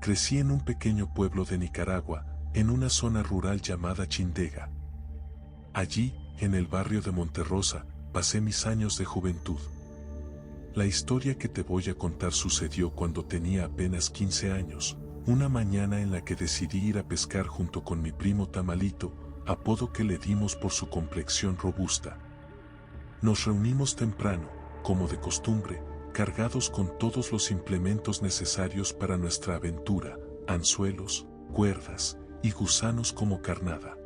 Crecí en un pequeño pueblo de Nicaragua, en una zona rural llamada Chindega. Allí, en el barrio de Monterrosa, pasé mis años de juventud. La historia que te voy a contar sucedió cuando tenía apenas 15 años, una mañana en la que decidí ir a pescar junto con mi primo Tamalito, apodo que le dimos por su complexión robusta. Nos reunimos temprano, como de costumbre, cargados con todos los implementos necesarios para nuestra aventura, anzuelos, cuerdas y gusanos como carnada.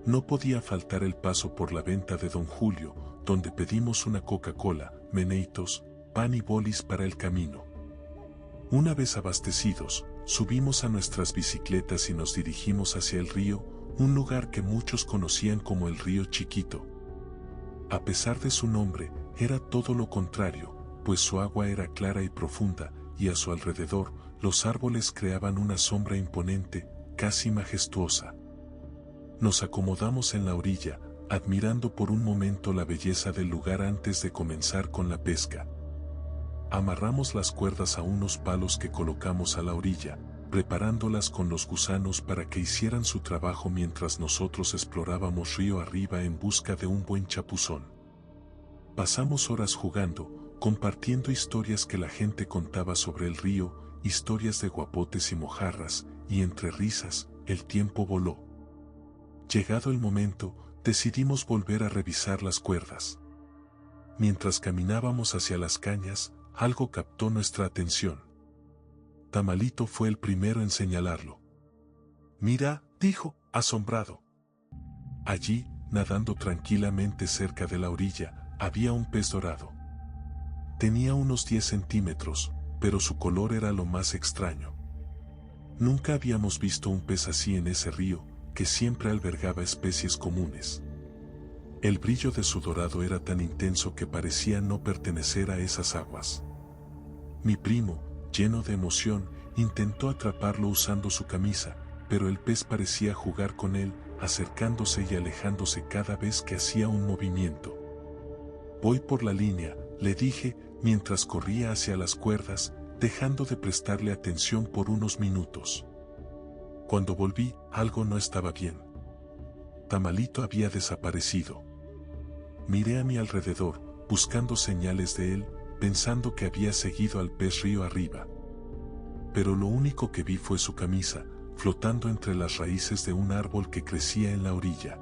No podía faltar el paso por la venta de Don Julio, donde pedimos una Coca-Cola, meneitos, pan y bolis para el camino. Una vez abastecidos, subimos a nuestras bicicletas y nos dirigimos hacia el río, un lugar que muchos conocían como el Río Chiquito. A pesar de su nombre, era todo lo contrario, pues su agua era clara y profunda, y a su alrededor, los árboles creaban una sombra imponente, casi majestuosa. Nos acomodamos en la orilla, admirando por un momento la belleza del lugar antes de comenzar con la pesca. Amarramos las cuerdas a unos palos que colocamos a la orilla, preparándolas con los gusanos para que hicieran su trabajo mientras nosotros explorábamos río arriba en busca de un buen chapuzón. Pasamos horas jugando, compartiendo historias que la gente contaba sobre el río, historias de guapotes y mojarras, y entre risas, el tiempo voló. Llegado el momento, decidimos volver a revisar las cuerdas. Mientras caminábamos hacia las cañas, algo captó nuestra atención. Tamalito fue el primero en señalarlo. «Mira», dijo, asombrado. Allí, nadando tranquilamente cerca de la orilla, había un pez dorado. Tenía unos 10 centímetros, pero su color era lo más extraño. Nunca habíamos visto un pez así en ese río, que siempre albergaba especies comunes. El brillo de su dorado era tan intenso que parecía no pertenecer a esas aguas. Mi primo, lleno de emoción, intentó atraparlo usando su camisa, pero el pez parecía jugar con él, acercándose y alejándose cada vez que hacía un movimiento. «Voy por la línea», le dije, mientras corría hacia las cuerdas, dejando de prestarle atención por unos minutos. Cuando volví, algo no estaba bien. Tamalito había desaparecido. Miré a mi alrededor, buscando señales de él, pensando que había seguido al pez río arriba. Pero lo único que vi fue su camisa, flotando entre las raíces de un árbol que crecía en la orilla.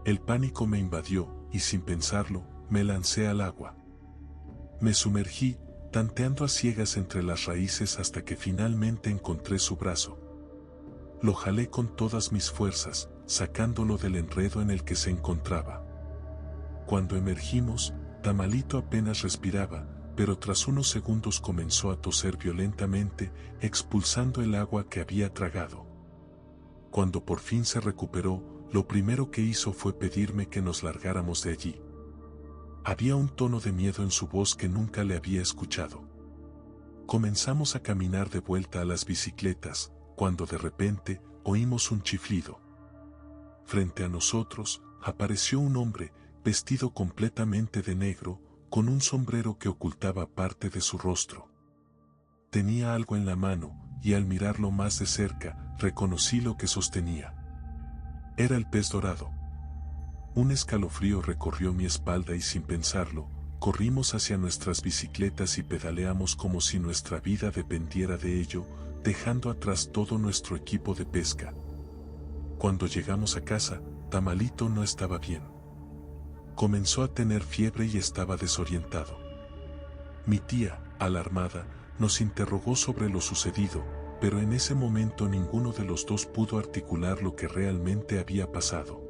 El pánico me invadió, y sin pensarlo, me lancé al agua. Me sumergí, tanteando a ciegas entre las raíces hasta que finalmente encontré su brazo. Lo jalé con todas mis fuerzas, sacándolo del enredo en el que se encontraba. Cuando emergimos, Tamalito apenas respiraba, pero tras unos segundos comenzó a toser violentamente, expulsando el agua que había tragado. Cuando por fin se recuperó, lo primero que hizo fue pedirme que nos largáramos de allí. Había un tono de miedo en su voz que nunca le había escuchado. Comenzamos a caminar de vuelta a las bicicletas, cuando de repente oímos un chiflido. Frente a nosotros apareció un hombre, vestido completamente de negro, con un sombrero que ocultaba parte de su rostro. Tenía algo en la mano, y al mirarlo más de cerca, reconocí lo que sostenía. Era el pez dorado. Un escalofrío recorrió mi espalda y sin pensarlo, corrimos hacia nuestras bicicletas y pedaleamos como si nuestra vida dependiera de ello, dejando atrás todo nuestro equipo de pesca. Cuando llegamos a casa, Tamalito no estaba bien. Comenzó a tener fiebre y estaba desorientado. Mi tía, alarmada, nos interrogó sobre lo sucedido, pero en ese momento ninguno de los dos pudo articular lo que realmente había pasado.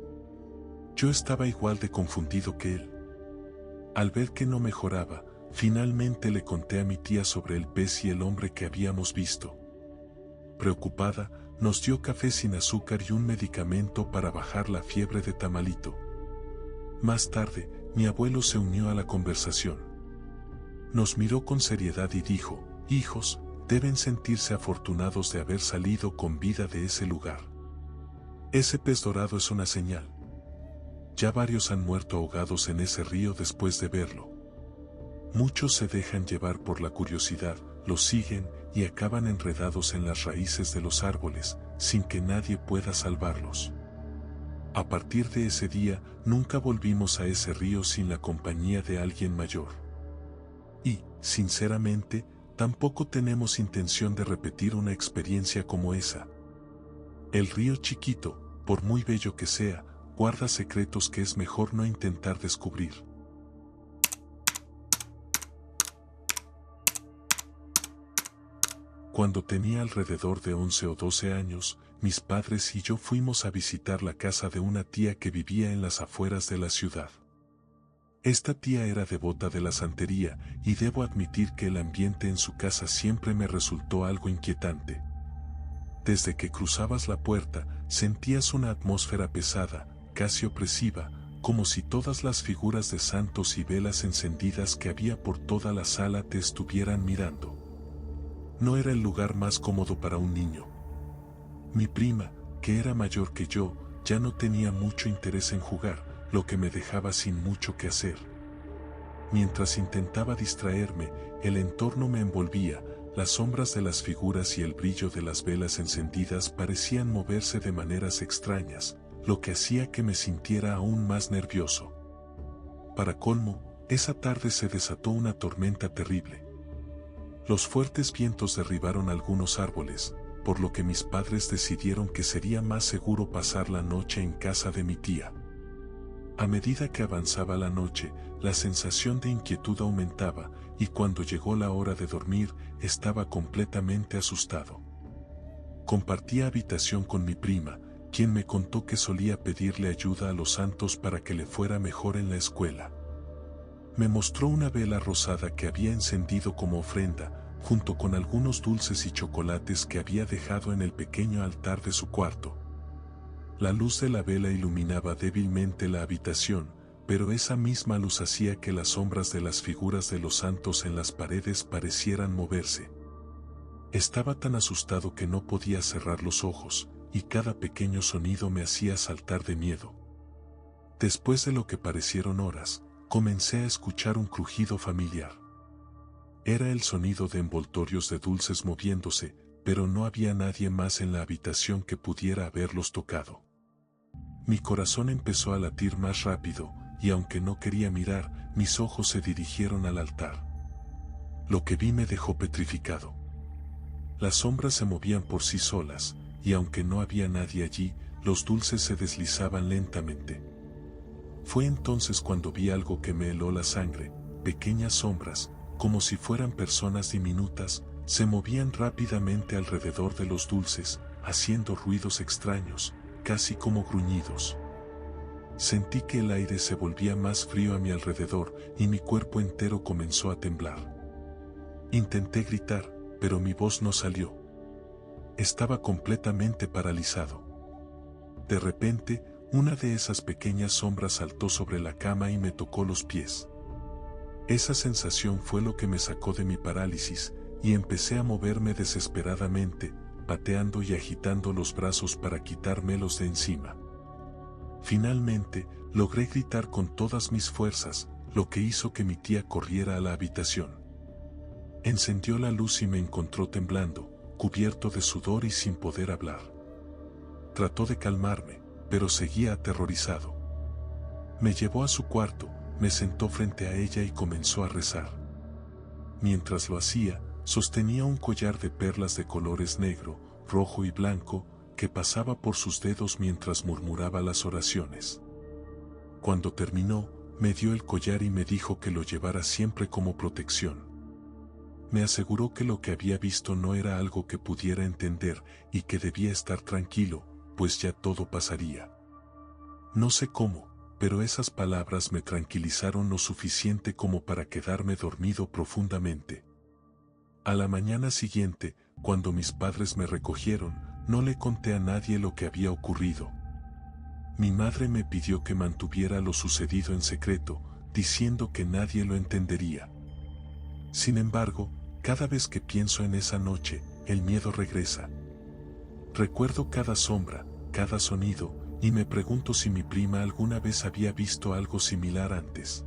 Yo estaba igual de confundido que él. Al ver que no mejoraba, finalmente le conté a mi tía sobre el pez y el hombre que habíamos visto. Preocupada, nos dio café sin azúcar y un medicamento para bajar la fiebre de Tamalito. Más tarde, mi abuelo se unió a la conversación. Nos miró con seriedad y dijo: «Hijos, deben sentirse afortunados de haber salido con vida de ese lugar. Ese pez dorado es una señal. Ya varios han muerto ahogados en ese río después de verlo. Muchos se dejan llevar por la curiosidad, lo siguen y acaban enredados en las raíces de los árboles, sin que nadie pueda salvarlos. A partir de ese día, nunca volvimos a ese río sin la compañía de alguien mayor. Y, sinceramente, tampoco tenemos intención de repetir una experiencia como esa. El río chiquito, por muy bello que sea, guarda secretos que es mejor no intentar descubrir. Cuando tenía alrededor de 11 o 12 años, mis padres y yo fuimos a visitar la casa de una tía que vivía en las afueras de la ciudad. Esta tía era devota de la santería y debo admitir que el ambiente en su casa siempre me resultó algo inquietante. Desde que cruzabas la puerta, sentías una atmósfera pesada, casi opresiva, como si todas las figuras de santos y velas encendidas que había por toda la sala te estuvieran mirando. No era el lugar más cómodo para un niño. Mi prima, que era mayor que yo, ya no tenía mucho interés en jugar, lo que me dejaba sin mucho que hacer. Mientras intentaba distraerme, el entorno me envolvía, las sombras de las figuras y el brillo de las velas encendidas parecían moverse de maneras extrañas, lo que hacía que me sintiera aún más nervioso. Para colmo, esa tarde se desató una tormenta terrible. Los fuertes vientos derribaron algunos árboles, por lo que mis padres decidieron que sería más seguro pasar la noche en casa de mi tía. A medida que avanzaba la noche, la sensación de inquietud aumentaba, y cuando llegó la hora de dormir, estaba completamente asustado. Compartía habitación con mi prima, quien me contó que solía pedirle ayuda a los santos para que le fuera mejor en la escuela. Me mostró una vela rosada que había encendido como ofrenda, junto con algunos dulces y chocolates que había dejado en el pequeño altar de su cuarto. La luz de la vela iluminaba débilmente la habitación, pero esa misma luz hacía que las sombras de las figuras de los santos en las paredes parecieran moverse. Estaba tan asustado que no podía cerrar los ojos, y cada pequeño sonido me hacía saltar de miedo. Después de lo que parecieron horas, comencé a escuchar un crujido familiar. Era el sonido de envoltorios de dulces moviéndose, pero no había nadie más en la habitación que pudiera haberlos tocado. Mi corazón empezó a latir más rápido, y aunque no quería mirar, mis ojos se dirigieron al altar. Lo que vi me dejó petrificado. Las sombras se movían por sí solas, y aunque no había nadie allí, los dulces se deslizaban lentamente. Fue entonces cuando vi algo que me heló la sangre, pequeñas sombras, como si fueran personas diminutas, se movían rápidamente alrededor de los dulces, haciendo ruidos extraños, casi como gruñidos. Sentí que el aire se volvía más frío a mi alrededor y mi cuerpo entero comenzó a temblar. Intenté gritar, pero mi voz no salió. Estaba completamente paralizado. De repente, una de esas pequeñas sombras saltó sobre la cama y me tocó los pies. Esa sensación fue lo que me sacó de mi parálisis, y empecé a moverme desesperadamente, pateando y agitando los brazos para quitármelos de encima. Finalmente, logré gritar con todas mis fuerzas, lo que hizo que mi tía corriera a la habitación. Encendió la luz y me encontró temblando, cubierto de sudor y sin poder hablar. Trató de calmarme, pero seguía aterrorizado. Me llevó a su cuarto, me sentó frente a ella y comenzó a rezar. Mientras lo hacía, sostenía un collar de perlas de colores negro, rojo y blanco, que pasaba por sus dedos mientras murmuraba las oraciones. Cuando terminó, me dio el collar y me dijo que lo llevara siempre como protección. Me aseguró que lo que había visto no era algo que pudiera entender y que debía estar tranquilo, pues ya todo pasaría. No sé cómo, pero esas palabras me tranquilizaron lo suficiente como para quedarme dormido profundamente. A la mañana siguiente, cuando mis padres me recogieron, no le conté a nadie lo que había ocurrido. Mi madre me pidió que mantuviera lo sucedido en secreto, diciendo que nadie lo entendería. Sin embargo, cada vez que pienso en esa noche, el miedo regresa. Recuerdo cada sombra, cada sonido, y me pregunto si mi prima alguna vez había visto algo similar antes.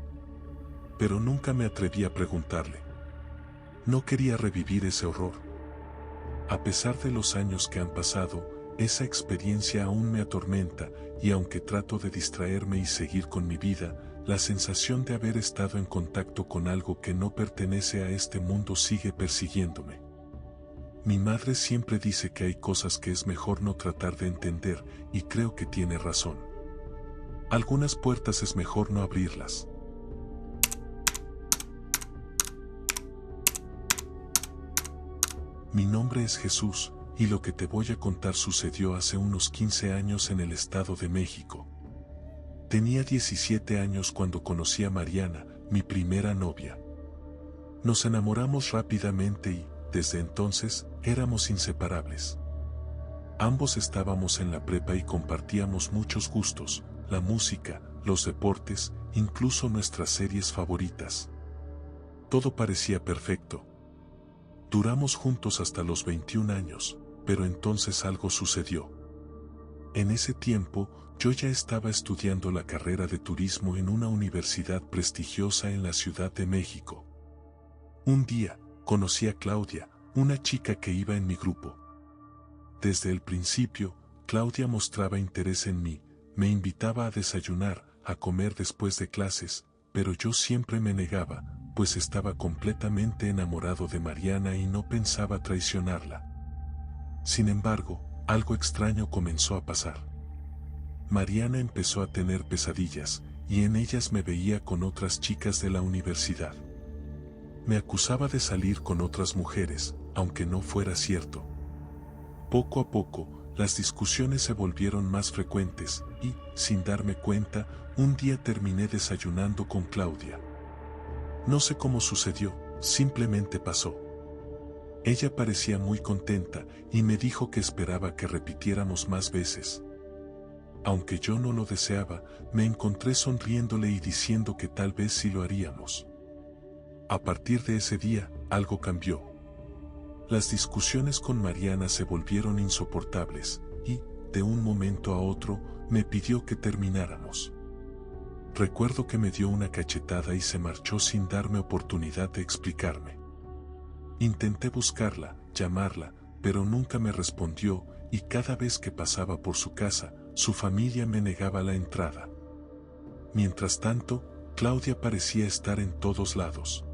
Pero nunca me atreví a preguntarle. No quería revivir ese horror. A pesar de los años que han pasado, esa experiencia aún me atormenta, y aunque trato de distraerme y seguir con mi vida, la sensación de haber estado en contacto con algo que no pertenece a este mundo sigue persiguiéndome. Mi madre siempre dice que hay cosas que es mejor no tratar de entender, y creo que tiene razón. Algunas puertas es mejor no abrirlas. Mi nombre es Jesús, y lo que te voy a contar sucedió hace unos 15 años en el Estado de México. Tenía 17 años cuando conocí a Mariana, mi primera novia. Nos enamoramos rápidamente y, desde entonces, éramos inseparables. Ambos estábamos en la prepa y compartíamos muchos gustos, la música, los deportes, incluso nuestras series favoritas. Todo parecía perfecto. Duramos juntos hasta los 21 años, pero entonces algo sucedió. En ese tiempo, yo ya estaba estudiando la carrera de turismo en una universidad prestigiosa en la Ciudad de México. Un día, conocí a Claudia, una chica que iba en mi grupo. Desde el principio, Claudia mostraba interés en mí, me invitaba a desayunar, a comer después de clases, pero yo siempre me negaba, pues estaba completamente enamorado de Mariana y no pensaba traicionarla. Sin embargo, algo extraño comenzó a pasar. Mariana empezó a tener pesadillas, y en ellas me veía con otras chicas de la universidad. Me acusaba de salir con otras mujeres, aunque no fuera cierto. Poco a poco, las discusiones se volvieron más frecuentes, y, sin darme cuenta, un día terminé desayunando con Claudia. No sé cómo sucedió, simplemente pasó. Ella parecía muy contenta y me dijo que esperaba que repitiéramos más veces. Aunque yo no lo deseaba, me encontré sonriéndole y diciendo que tal vez sí lo haríamos. A partir de ese día, algo cambió. Las discusiones con Mariana se volvieron insoportables y, de un momento a otro, me pidió que termináramos. Recuerdo que me dio una cachetada y se marchó sin darme oportunidad de explicarme. Intenté buscarla, llamarla, pero nunca me respondió, y cada vez que pasaba por su casa, su familia me negaba la entrada. Mientras tanto, Claudia parecía estar en todos lados.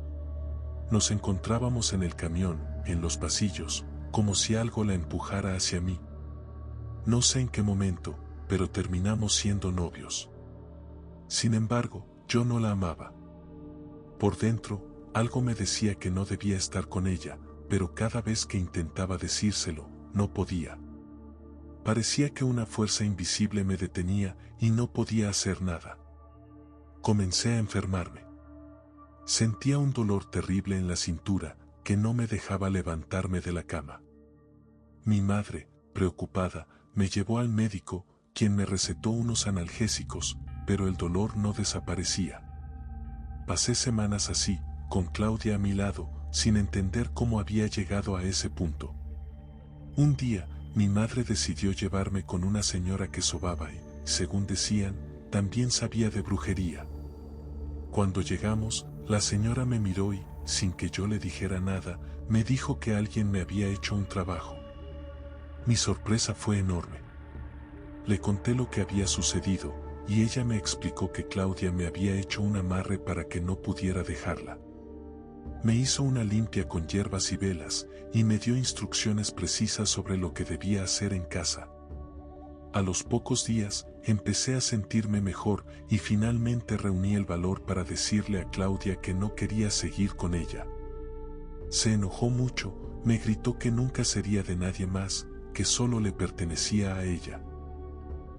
Nos encontrábamos en el camión, en los pasillos, como si algo la empujara hacia mí. No sé en qué momento, pero terminamos siendo novios. Sin embargo, yo no la amaba. Por dentro, algo me decía que no debía estar con ella, pero cada vez que intentaba decírselo, no podía. Parecía que una fuerza invisible me detenía y no podía hacer nada. Comencé a enfermarme. Sentía un dolor terrible en la cintura que no me dejaba levantarme de la cama. Mi madre, preocupada, me llevó al médico, quien me recetó unos analgésicos, pero el dolor no desaparecía. Pasé semanas así, con Claudia a mi lado, sin entender cómo había llegado a ese punto. Un día, mi madre decidió llevarme con una señora que sobaba y, según decían, también sabía de brujería. Cuando llegamos, la señora me miró y, sin que yo le dijera nada, me dijo que alguien me había hecho un trabajo. Mi sorpresa fue enorme. Le conté lo que había sucedido, y ella me explicó que Claudia me había hecho un amarre para que no pudiera dejarla. Me hizo una limpia con hierbas y velas, y me dio instrucciones precisas sobre lo que debía hacer en casa. A los pocos días, empecé a sentirme mejor y finalmente reuní el valor para decirle a Claudia que no quería seguir con ella. Se enojó mucho, me gritó que nunca sería de nadie más, que solo le pertenecía a ella.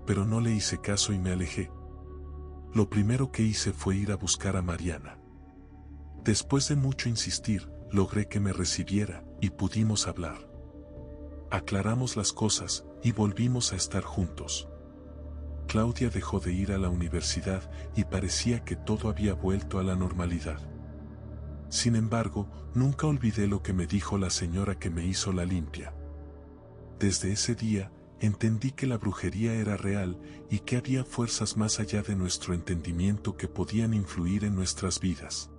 Pero no le hice caso y me alejé. Lo primero que hice fue ir a buscar a Mariana. Después de mucho insistir, logré que me recibiera y pudimos hablar. Aclaramos las cosas y volvimos a estar juntos. Claudia dejó de ir a la universidad y parecía que todo había vuelto a la normalidad. Sin embargo, nunca olvidé lo que me dijo la señora que me hizo la limpia. Desde ese día, entendí que la brujería era real y que había fuerzas más allá de nuestro entendimiento que podían influir en nuestras vidas.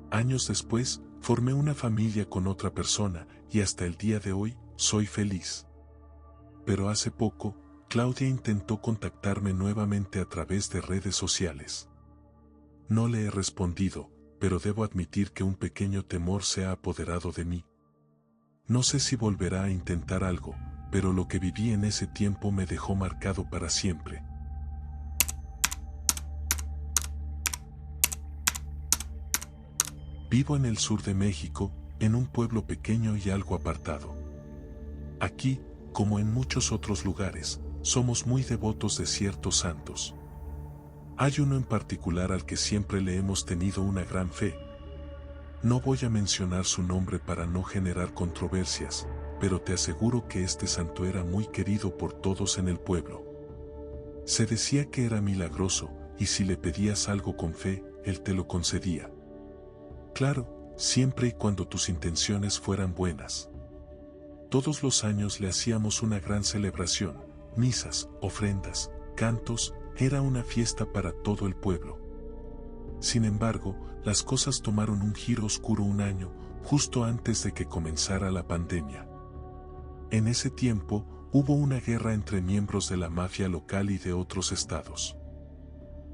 Años después, formé una familia con otra persona y hasta el día de hoy, soy feliz. Pero hace poco, Claudia intentó contactarme nuevamente a través de redes sociales. No le he respondido, pero debo admitir que un pequeño temor se ha apoderado de mí. No sé si volverá a intentar algo, pero lo que viví en ese tiempo me dejó marcado para siempre. Vivo en el sur de México, en un pueblo pequeño y algo apartado. Aquí, como en muchos otros lugares, somos muy devotos de ciertos santos. Hay uno en particular al que siempre le hemos tenido una gran fe. No voy a mencionar su nombre para no generar controversias, pero te aseguro que este santo era muy querido por todos en el pueblo. Se decía que era milagroso, y si le pedías algo con fe, él te lo concedía. Claro, siempre y cuando tus intenciones fueran buenas. Todos los años le hacíamos una gran celebración, misas, ofrendas, cantos, era una fiesta para todo el pueblo. Sin embargo, las cosas tomaron un giro oscuro un año, justo antes de que comenzara la pandemia. En ese tiempo, hubo una guerra entre miembros de la mafia local y de otros estados.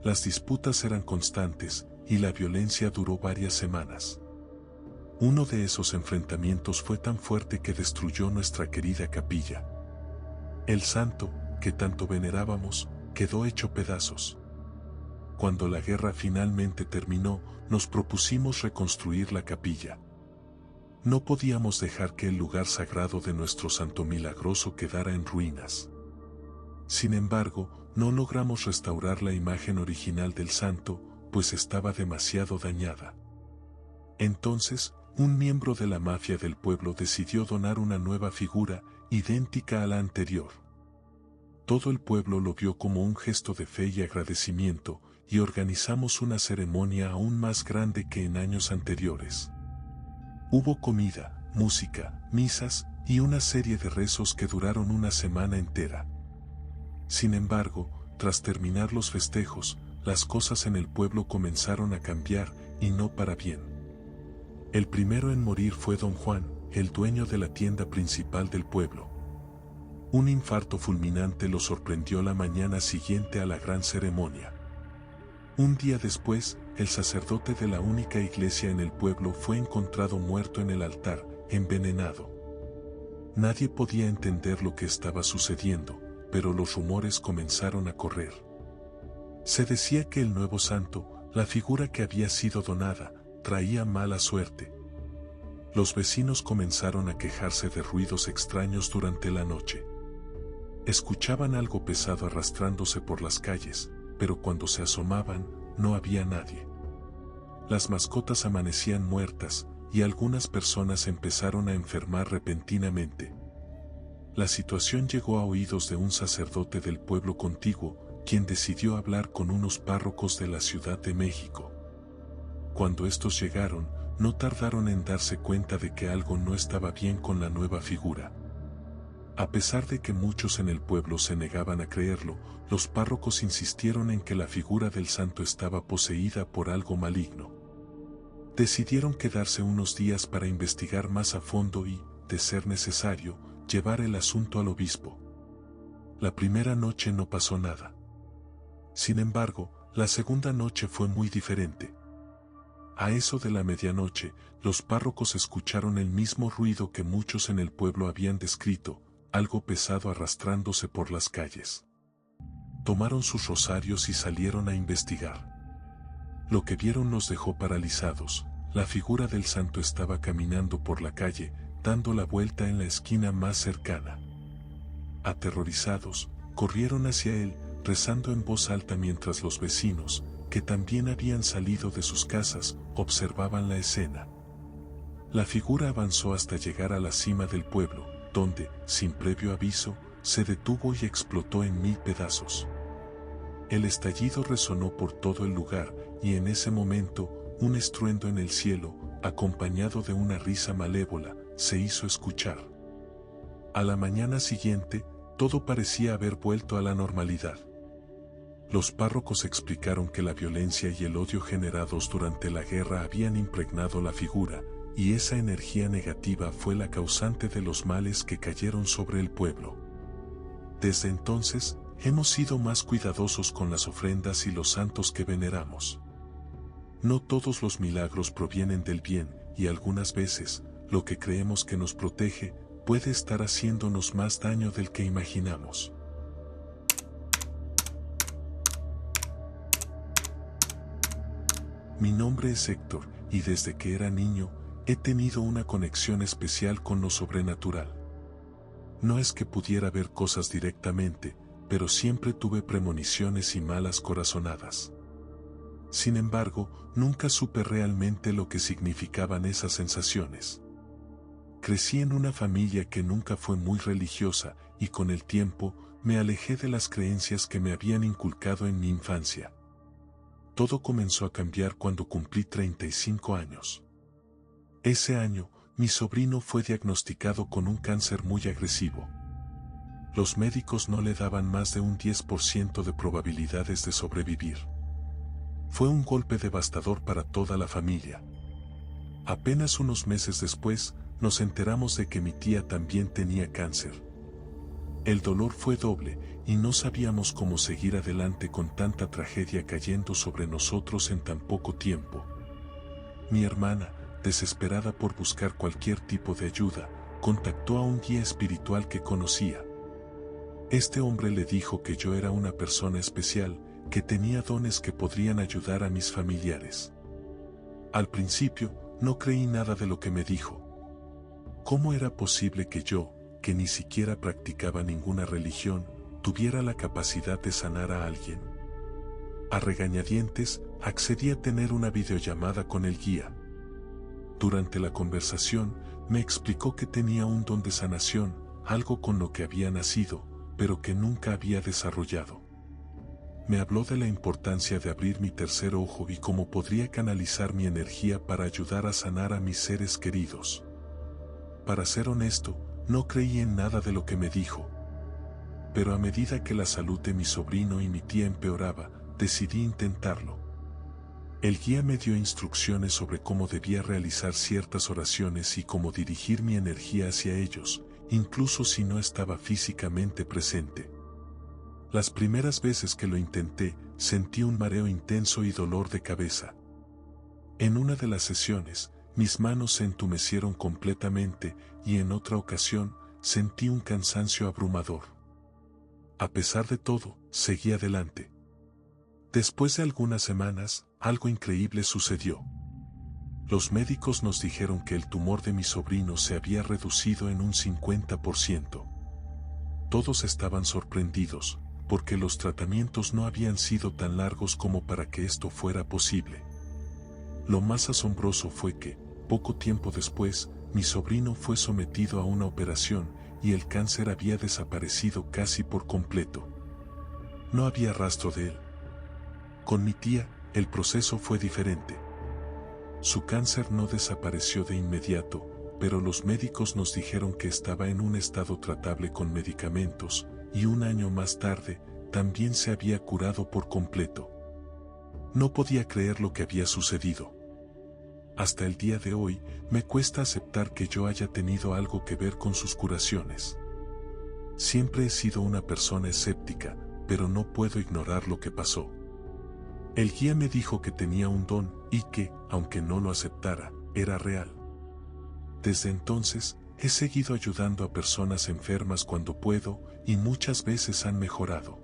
Las disputas eran constantes, y la violencia duró varias semanas. Uno de esos enfrentamientos fue tan fuerte que destruyó nuestra querida capilla. El santo, que tanto venerábamos, quedó hecho pedazos. Cuando la guerra finalmente terminó, nos propusimos reconstruir la capilla. No podíamos dejar que el lugar sagrado de nuestro santo milagroso quedara en ruinas. Sin embargo, no logramos restaurar la imagen original del santo, pues estaba demasiado dañada. Entonces, un miembro de la mafia del pueblo decidió donar una nueva figura, idéntica a la anterior. Todo el pueblo lo vio como un gesto de fe y agradecimiento, y organizamos una ceremonia aún más grande que en años anteriores. Hubo comida, música, misas, y una serie de rezos que duraron una semana entera. Sin embargo, tras terminar los festejos, las cosas en el pueblo comenzaron a cambiar, y no para bien. El primero en morir fue don Juan, el dueño de la tienda principal del pueblo. Un infarto fulminante lo sorprendió la mañana siguiente a la gran ceremonia. Un día después, el sacerdote de la única iglesia en el pueblo fue encontrado muerto en el altar, envenenado. Nadie podía entender lo que estaba sucediendo, pero los rumores comenzaron a correr. Se decía que el nuevo santo, la figura que había sido donada, traía mala suerte. Los vecinos comenzaron a quejarse de ruidos extraños durante la noche. Escuchaban algo pesado arrastrándose por las calles, pero cuando se asomaban, no había nadie. Las mascotas amanecían muertas, y algunas personas empezaron a enfermar repentinamente. La situación llegó a oídos de un sacerdote del pueblo contiguo, quien decidió hablar con unos párrocos de la Ciudad de México. Cuando estos llegaron, no tardaron en darse cuenta de que algo no estaba bien con la nueva figura. A pesar de que muchos en el pueblo se negaban a creerlo, los párrocos insistieron en que la figura del santo estaba poseída por algo maligno. Decidieron quedarse unos días para investigar más a fondo y, de ser necesario, llevar el asunto al obispo. La primera noche no pasó nada. Sin embargo, la segunda noche fue muy diferente. A eso de la medianoche, los párrocos escucharon el mismo ruido que muchos en el pueblo habían descrito, algo pesado arrastrándose por las calles. Tomaron sus rosarios y salieron a investigar. Lo que vieron los dejó paralizados. La figura del santo estaba caminando por la calle, dando la vuelta en la esquina más cercana. Aterrorizados, corrieron hacia él, rezando en voz alta mientras los vecinos, que también habían salido de sus casas, observaban la escena. La figura avanzó hasta llegar a la cima del pueblo, donde, sin previo aviso, se detuvo y explotó en 1000 pedazos. El estallido resonó por todo el lugar, y en ese momento, un estruendo en el cielo, acompañado de una risa malévola, se hizo escuchar. A la mañana siguiente, todo parecía haber vuelto a la normalidad. Los párrocos explicaron que la violencia y el odio generados durante la guerra habían impregnado la figura, y esa energía negativa fue la causante de los males que cayeron sobre el pueblo. Desde entonces, hemos sido más cuidadosos con las ofrendas y los santos que veneramos. No todos los milagros provienen del bien, y algunas veces, lo que creemos que nos protege, puede estar haciéndonos más daño del que imaginamos. Mi nombre es Héctor, y desde que era niño, he tenido una conexión especial con lo sobrenatural. No es que pudiera ver cosas directamente, pero siempre tuve premoniciones y malas corazonadas. Sin embargo, nunca supe realmente lo que significaban esas sensaciones. Crecí en una familia que nunca fue muy religiosa, y con el tiempo, me alejé de las creencias que me habían inculcado en mi infancia. Todo comenzó a cambiar cuando cumplí 35 años. Ese año, mi sobrino fue diagnosticado con un cáncer muy agresivo. Los médicos no le daban más de un 10% de probabilidades de sobrevivir. Fue un golpe devastador para toda la familia. Apenas unos meses después, nos enteramos de que mi tía también tenía cáncer. El dolor fue doble, y no sabíamos cómo seguir adelante con tanta tragedia cayendo sobre nosotros en tan poco tiempo. Mi hermana, desesperada por buscar cualquier tipo de ayuda, contactó a un guía espiritual que conocía. Este hombre le dijo que yo era una persona especial, que tenía dones que podrían ayudar a mis familiares. Al principio, no creí nada de lo que me dijo. ¿Cómo era posible que yo, que ni siquiera practicaba ninguna religión, tuviera la capacidad de sanar a alguien? A regañadientes, accedí a tener una videollamada con el guía. Durante la conversación, me explicó que tenía un don de sanación, algo con lo que había nacido, pero que nunca había desarrollado. Me habló de la importancia de abrir mi tercer ojo y cómo podría canalizar mi energía para ayudar a sanar a mis seres queridos. Para ser honesto, no creí en nada de lo que me dijo. Pero a medida que la salud de mi sobrino y mi tía empeoraba, decidí intentarlo. El guía me dio instrucciones sobre cómo debía realizar ciertas oraciones y cómo dirigir mi energía hacia ellos, incluso si no estaba físicamente presente. Las primeras veces que lo intenté, sentí un mareo intenso y dolor de cabeza. En una de las sesiones, mis manos se entumecieron completamente y en otra ocasión, sentí un cansancio abrumador. A pesar de todo, seguí adelante. Después de algunas semanas, algo increíble sucedió. Los médicos nos dijeron que el tumor de mi sobrino se había reducido en un 50%. Todos estaban sorprendidos, porque los tratamientos no habían sido tan largos como para que esto fuera posible. Lo más asombroso fue que, poco tiempo después, mi sobrino fue sometido a una operación y el cáncer había desaparecido casi por completo. No había rastro de él. Con mi tía, el proceso fue diferente. Su cáncer no desapareció de inmediato, pero los médicos nos dijeron que estaba en un estado tratable con medicamentos, y un año más tarde, también se había curado por completo. No podía creer lo que había sucedido. Hasta el día de hoy, me cuesta aceptar que yo haya tenido algo que ver con sus curaciones. Siempre he sido una persona escéptica, pero no puedo ignorar lo que pasó. El guía me dijo que tenía un don y que, aunque no lo aceptara, era real. Desde entonces, he seguido ayudando a personas enfermas cuando puedo y muchas veces han mejorado.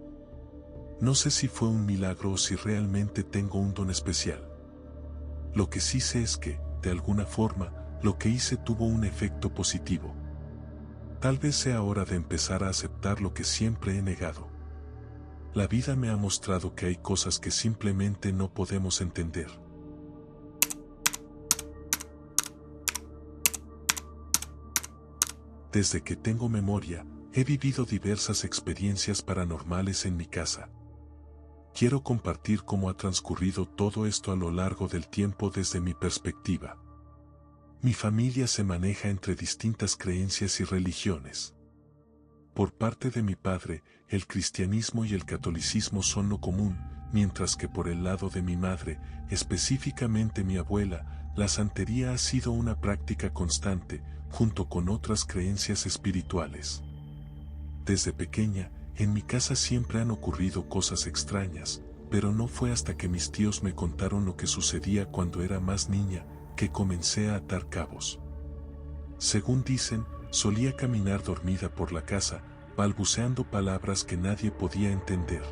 No sé si fue un milagro o si realmente tengo un don especial. Lo que sí sé es que, de alguna forma, lo que hice tuvo un efecto positivo. Tal vez sea hora de empezar a aceptar lo que siempre he negado. La vida me ha mostrado que hay cosas que simplemente no podemos entender. Desde que tengo memoria, he vivido diversas experiencias paranormales en mi casa. Quiero compartir cómo ha transcurrido todo esto a lo largo del tiempo desde mi perspectiva. Mi familia se maneja entre distintas creencias y religiones. Por parte de mi padre, el cristianismo y el catolicismo son lo común, mientras que por el lado de mi madre, específicamente mi abuela, la santería ha sido una práctica constante, junto con otras creencias espirituales. Desde pequeña, en mi casa siempre han ocurrido cosas extrañas, pero no fue hasta que mis tíos me contaron lo que sucedía cuando era más niña, que comencé a atar cabos. Según dicen, solía caminar dormida por la casa, balbuceando palabras que nadie podía entender.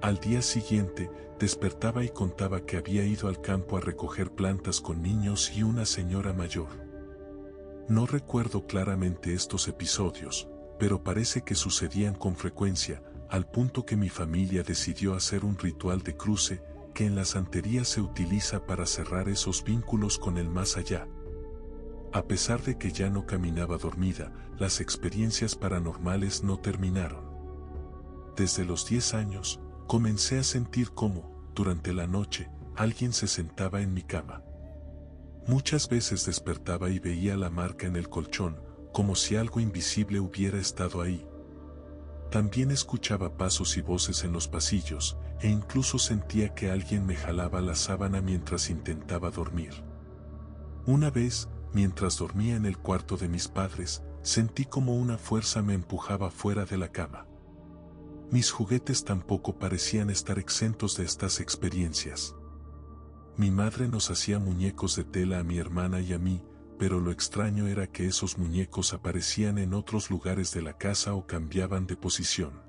Al día siguiente, despertaba y contaba que había ido al campo a recoger plantas con niños y una señora mayor. No recuerdo claramente estos episodios, pero parece que sucedían con frecuencia, al punto que mi familia decidió hacer un ritual de cruce, que en la santería se utiliza para cerrar esos vínculos con el más allá. A pesar de que ya no caminaba dormida, las experiencias paranormales no terminaron. Desde los 10 años, comencé a sentir cómo, durante la noche, alguien se sentaba en mi cama. Muchas veces despertaba y veía la marca en el colchón, como si algo invisible hubiera estado ahí. También escuchaba pasos y voces en los pasillos, e incluso sentía que alguien me jalaba la sábana mientras intentaba dormir. Una vez, mientras dormía en el cuarto de mis padres, sentí como una fuerza me empujaba fuera de la cama. Mis juguetes tampoco parecían estar exentos de estas experiencias. Mi madre nos hacía muñecos de tela a mi hermana y a mí, pero lo extraño era que esos muñecos aparecían en otros lugares de la casa o cambiaban de posición.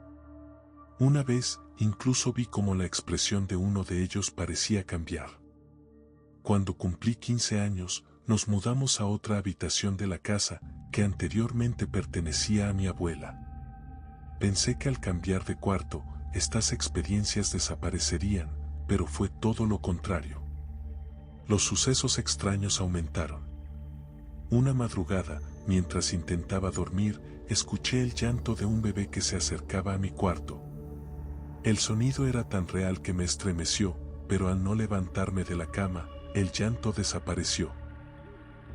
Una vez, incluso vi cómo la expresión de uno de ellos parecía cambiar. Cuando cumplí 15 años, nos mudamos a otra habitación de la casa, que anteriormente pertenecía a mi abuela. Pensé que al cambiar de cuarto, estas experiencias desaparecerían, pero fue todo lo contrario. Los sucesos extraños aumentaron. Una madrugada, mientras intentaba dormir, escuché el llanto de un bebé que se acercaba a mi cuarto. El sonido era tan real que me estremeció, pero al no levantarme de la cama, el llanto desapareció.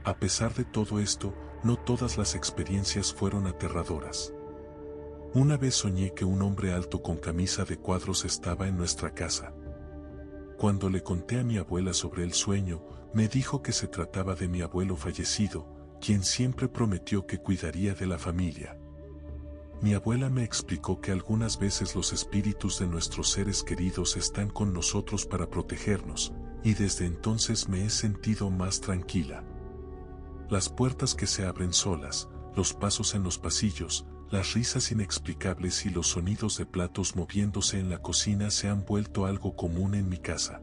A pesar de todo esto, no todas las experiencias fueron aterradoras. Una vez soñé que un hombre alto con camisa de cuadros estaba en nuestra casa. Cuando le conté a mi abuela sobre el sueño, me dijo que se trataba de mi abuelo fallecido, quien siempre prometió que cuidaría de la familia. Mi abuela me explicó que algunas veces los espíritus de nuestros seres queridos están con nosotros para protegernos, y desde entonces me he sentido más tranquila. Las puertas que se abren solas, los pasos en los pasillos, las risas inexplicables y los sonidos de platos moviéndose en la cocina se han vuelto algo común en mi casa.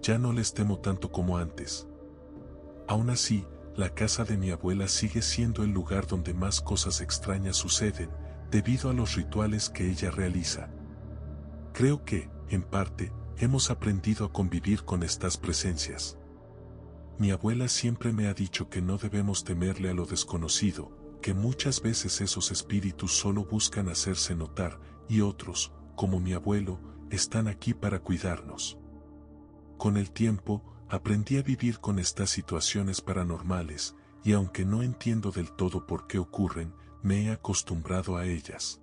Ya no les temo tanto como antes. Aún así, la casa de mi abuela sigue siendo el lugar donde más cosas extrañas suceden, debido a los rituales que ella realiza. Creo que, en parte, hemos aprendido a convivir con estas presencias. Mi abuela siempre me ha dicho que no debemos temerle a lo desconocido, que muchas veces esos espíritus solo buscan hacerse notar, y otros, como mi abuelo, están aquí para cuidarnos. Con el tiempo, aprendí a vivir con estas situaciones paranormales, y aunque no entiendo del todo por qué ocurren, me he acostumbrado a ellas.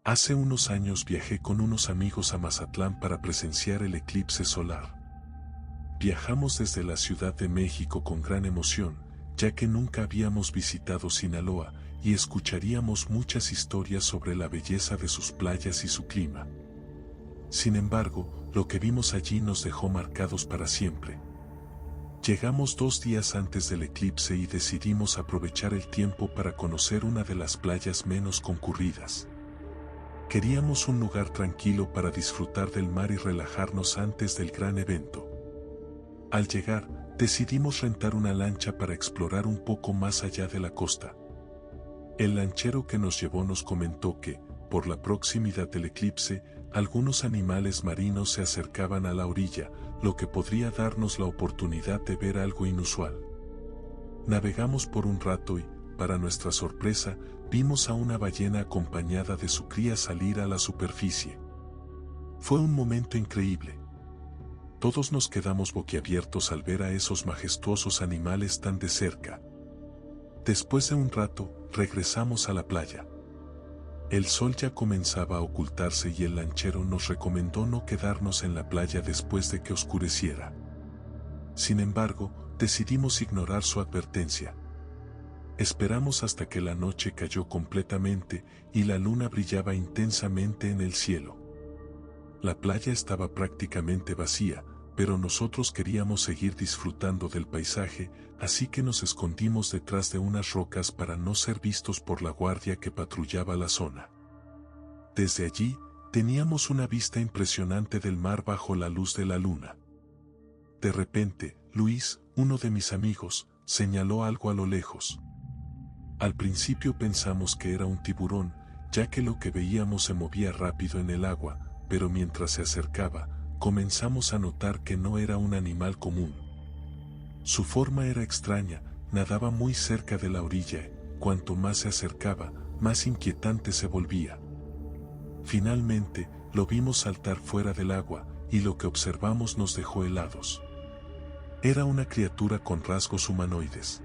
Hace unos años viajé con unos amigos a Mazatlán para presenciar el eclipse solar. Viajamos desde la Ciudad de México con gran emoción, ya que nunca habíamos visitado Sinaloa, y escucharíamos muchas historias sobre la belleza de sus playas y su clima. Sin embargo, lo que vimos allí nos dejó marcados para siempre. Llegamos 2 días antes del eclipse y decidimos aprovechar el tiempo para conocer una de las playas menos concurridas. Queríamos un lugar tranquilo para disfrutar del mar y relajarnos antes del gran evento. Al llegar, decidimos rentar una lancha para explorar un poco más allá de la costa. El lanchero que nos llevó nos comentó que, por la proximidad del eclipse, algunos animales marinos se acercaban a la orilla, lo que podría darnos la oportunidad de ver algo inusual. Navegamos por un rato y, para nuestra sorpresa, vimos a una ballena acompañada de su cría salir a la superficie. Fue un momento increíble. Todos nos quedamos boquiabiertos al ver a esos majestuosos animales tan de cerca. Después de un rato, regresamos a la playa. El sol ya comenzaba a ocultarse y el lanchero nos recomendó no quedarnos en la playa después de que oscureciera. Sin embargo, decidimos ignorar su advertencia. Esperamos hasta que la noche cayó completamente y la luna brillaba intensamente en el cielo. La playa estaba prácticamente vacía, pero nosotros queríamos seguir disfrutando del paisaje, así que nos escondimos detrás de unas rocas para no ser vistos por la guardia que patrullaba la zona. Desde allí, teníamos una vista impresionante del mar bajo la luz de la luna. De repente, Luis, uno de mis amigos, señaló algo a lo lejos. Al principio pensamos que era un tiburón, ya que lo que veíamos se movía rápido en el agua, pero mientras se acercaba, comenzamos a notar que no era un animal común. Su forma era extraña, nadaba muy cerca de la orilla, cuanto más se acercaba, más inquietante se volvía. Finalmente, lo vimos saltar fuera del agua, y lo que observamos nos dejó helados. Era una criatura con rasgos humanoides.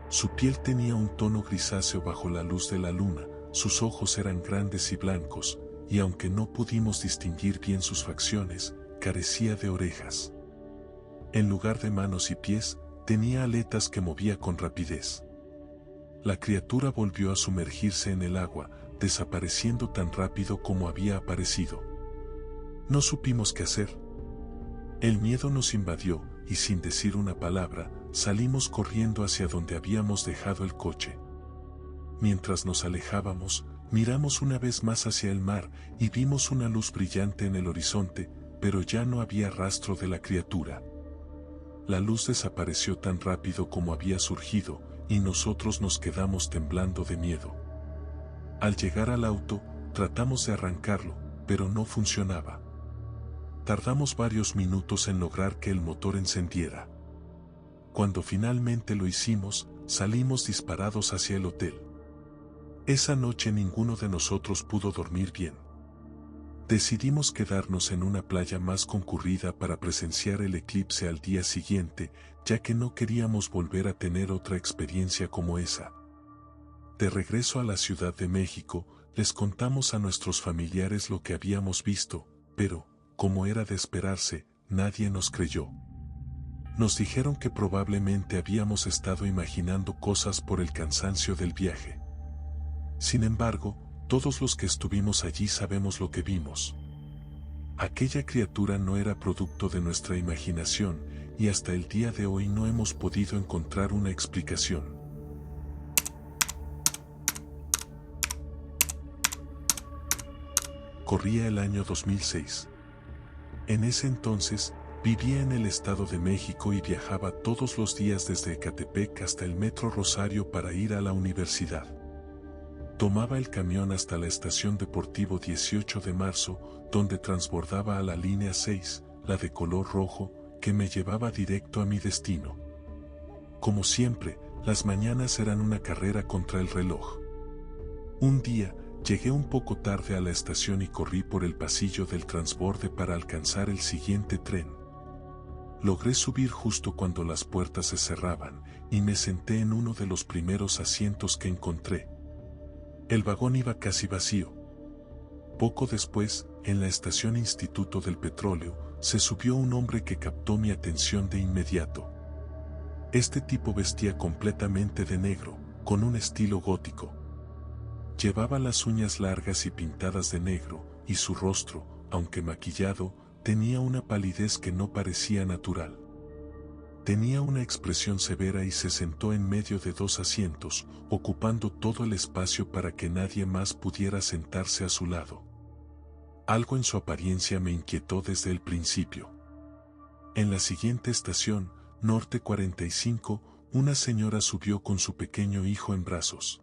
Su piel tenía un tono grisáceo bajo la luz de la luna, sus ojos eran grandes y blancos, y aunque no pudimos distinguir bien sus facciones, carecía de orejas. En lugar de manos y pies, tenía aletas que movía con rapidez. La criatura volvió a sumergirse en el agua, desapareciendo tan rápido como había aparecido. No supimos qué hacer. El miedo nos invadió, y sin decir una palabra, salimos corriendo hacia donde habíamos dejado el coche. Mientras nos alejábamos, miramos una vez más hacia el mar y vimos una luz brillante en el horizonte, pero ya no había rastro de la criatura. La luz desapareció tan rápido como había surgido, y nosotros nos quedamos temblando de miedo. Al llegar al auto, tratamos de arrancarlo, pero no funcionaba. Tardamos varios minutos en lograr que el motor encendiera. Cuando finalmente lo hicimos, salimos disparados hacia el hotel. Esa noche ninguno de nosotros pudo dormir bien. Decidimos quedarnos en una playa más concurrida para presenciar el eclipse al día siguiente, ya que no queríamos volver a tener otra experiencia como esa. De regreso a la Ciudad de México, les contamos a nuestros familiares lo que habíamos visto, pero, como era de esperarse, nadie nos creyó. Nos dijeron que probablemente habíamos estado imaginando cosas por el cansancio del viaje. Sin embargo, todos los que estuvimos allí sabemos lo que vimos. Aquella criatura no era producto de nuestra imaginación, y hasta el día de hoy no hemos podido encontrar una explicación. Corría el año 2006. En ese entonces, vivía en el Estado de México y viajaba todos los días desde Ecatepec hasta el Metro Rosario para ir a la universidad. Tomaba el camión hasta la estación Deportivo 18 de Marzo, donde transbordaba a la línea 6, la de color rojo, que me llevaba directo a mi destino. Como siempre, las mañanas eran una carrera contra el reloj. Un día, llegué un poco tarde a la estación y corrí por el pasillo del transborde para alcanzar el siguiente tren. Logré subir justo cuando las puertas se cerraban, y me senté en uno de los primeros asientos que encontré. El vagón iba casi vacío. Poco después, en la estación Instituto del Petróleo, se subió un hombre que captó mi atención de inmediato. Este tipo vestía completamente de negro, con un estilo gótico. Llevaba las uñas largas y pintadas de negro, y su rostro, aunque maquillado, tenía una palidez que no parecía natural. Tenía una expresión severa y se sentó en medio de dos asientos, ocupando todo el espacio para que nadie más pudiera sentarse a su lado. Algo en su apariencia me inquietó desde el principio. En la siguiente estación, Norte 45, una señora subió con su pequeño hijo en brazos.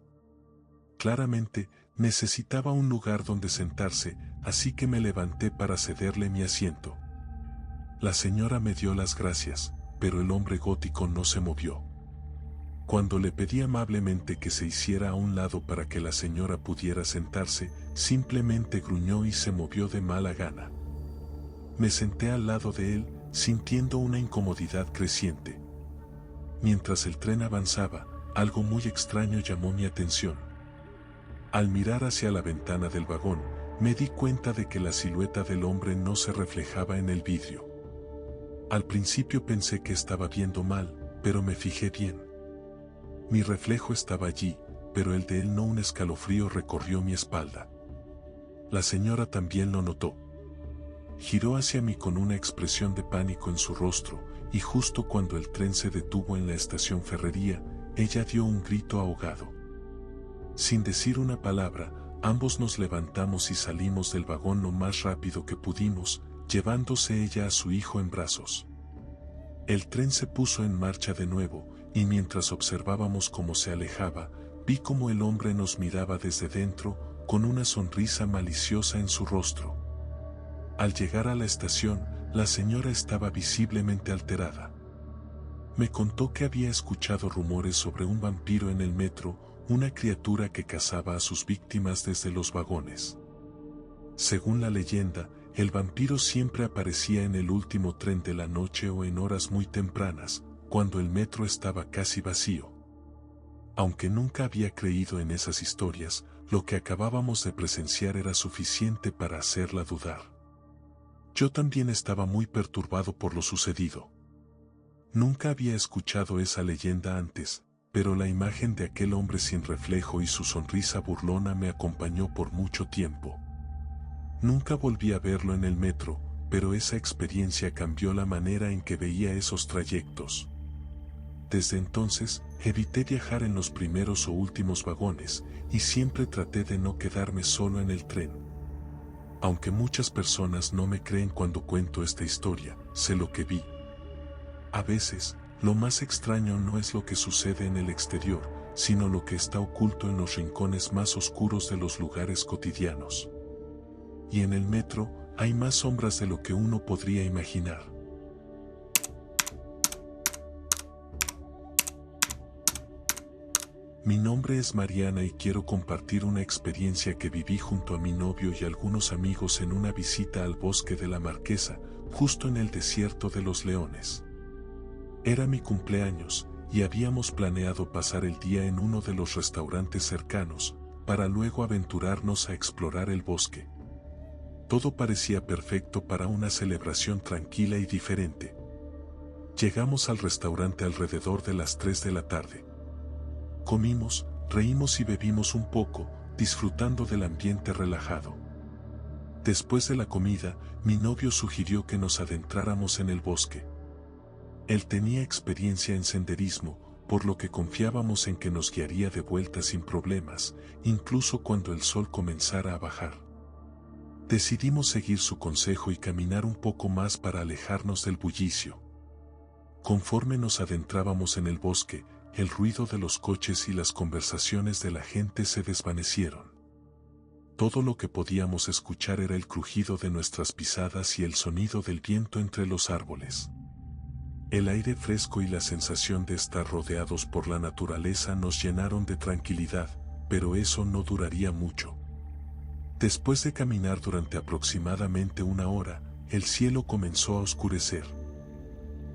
Claramente, necesitaba un lugar donde sentarse, así que me levanté para cederle mi asiento. La señora me dio las gracias, pero el hombre gótico no se movió. Cuando le pedí amablemente que se hiciera a un lado para que la señora pudiera sentarse, simplemente gruñó y se movió de mala gana. Me senté al lado de él, sintiendo una incomodidad creciente. Mientras el tren avanzaba, algo muy extraño llamó mi atención. Al mirar hacia la ventana del vagón, me di cuenta de que la silueta del hombre no se reflejaba en el vidrio. Al principio pensé que estaba viendo mal, pero me fijé bien. Mi reflejo estaba allí, pero el de él no. Un escalofrío recorrió mi espalda. La señora también lo notó. Giró hacia mí con una expresión de pánico en su rostro, y justo cuando el tren se detuvo en la estación Ferrería, ella dio un grito ahogado. Sin decir una palabra, ambos nos levantamos y salimos del vagón lo más rápido que pudimos, llevándose ella a su hijo en brazos. El tren se puso en marcha de nuevo, y mientras observábamos cómo se alejaba, vi cómo el hombre nos miraba desde dentro, con una sonrisa maliciosa en su rostro. Al llegar a la estación, la señora estaba visiblemente alterada. Me contó que había escuchado rumores sobre un vampiro en el metro, una criatura que cazaba a sus víctimas desde los vagones. Según la leyenda, el vampiro siempre aparecía en el último tren de la noche o en horas muy tempranas, cuando el metro estaba casi vacío. Aunque nunca había creído en esas historias, lo que acabábamos de presenciar era suficiente para hacerla dudar. Yo también estaba muy perturbado por lo sucedido. Nunca había escuchado esa leyenda antes, pero la imagen de aquel hombre sin reflejo y su sonrisa burlona me acompañó por mucho tiempo. Nunca volví a verlo en el metro, pero esa experiencia cambió la manera en que veía esos trayectos. Desde entonces, evité viajar en los primeros o últimos vagones, y siempre traté de no quedarme solo en el tren. Aunque muchas personas no me creen cuando cuento esta historia, sé lo que vi. A veces, lo más extraño no es lo que sucede en el exterior, sino lo que está oculto en los rincones más oscuros de los lugares cotidianos. Y en el metro, hay más sombras de lo que uno podría imaginar. Mi nombre es Mariana y quiero compartir una experiencia que viví junto a mi novio y algunos amigos en una visita al bosque de la Marquesa, justo en el desierto de los Leones. Era mi cumpleaños, y habíamos planeado pasar el día en uno de los restaurantes cercanos, para luego aventurarnos a explorar el bosque. Todo parecía perfecto para una celebración tranquila y diferente. Llegamos al restaurante alrededor de las 3 de la tarde. Comimos, reímos y bebimos un poco, disfrutando del ambiente relajado. Después de la comida, mi novio sugirió que nos adentráramos en el bosque. Él tenía experiencia en senderismo, por lo que confiábamos en que nos guiaría de vuelta sin problemas, incluso cuando el sol comenzara a bajar. Decidimos seguir su consejo y caminar un poco más para alejarnos del bullicio. Conforme nos adentrábamos en el bosque, el ruido de los coches y las conversaciones de la gente se desvanecieron. Todo lo que podíamos escuchar era el crujido de nuestras pisadas y el sonido del viento entre los árboles. El aire fresco y la sensación de estar rodeados por la naturaleza nos llenaron de tranquilidad, pero eso no duraría mucho. Después de caminar durante aproximadamente una hora, el cielo comenzó a oscurecer.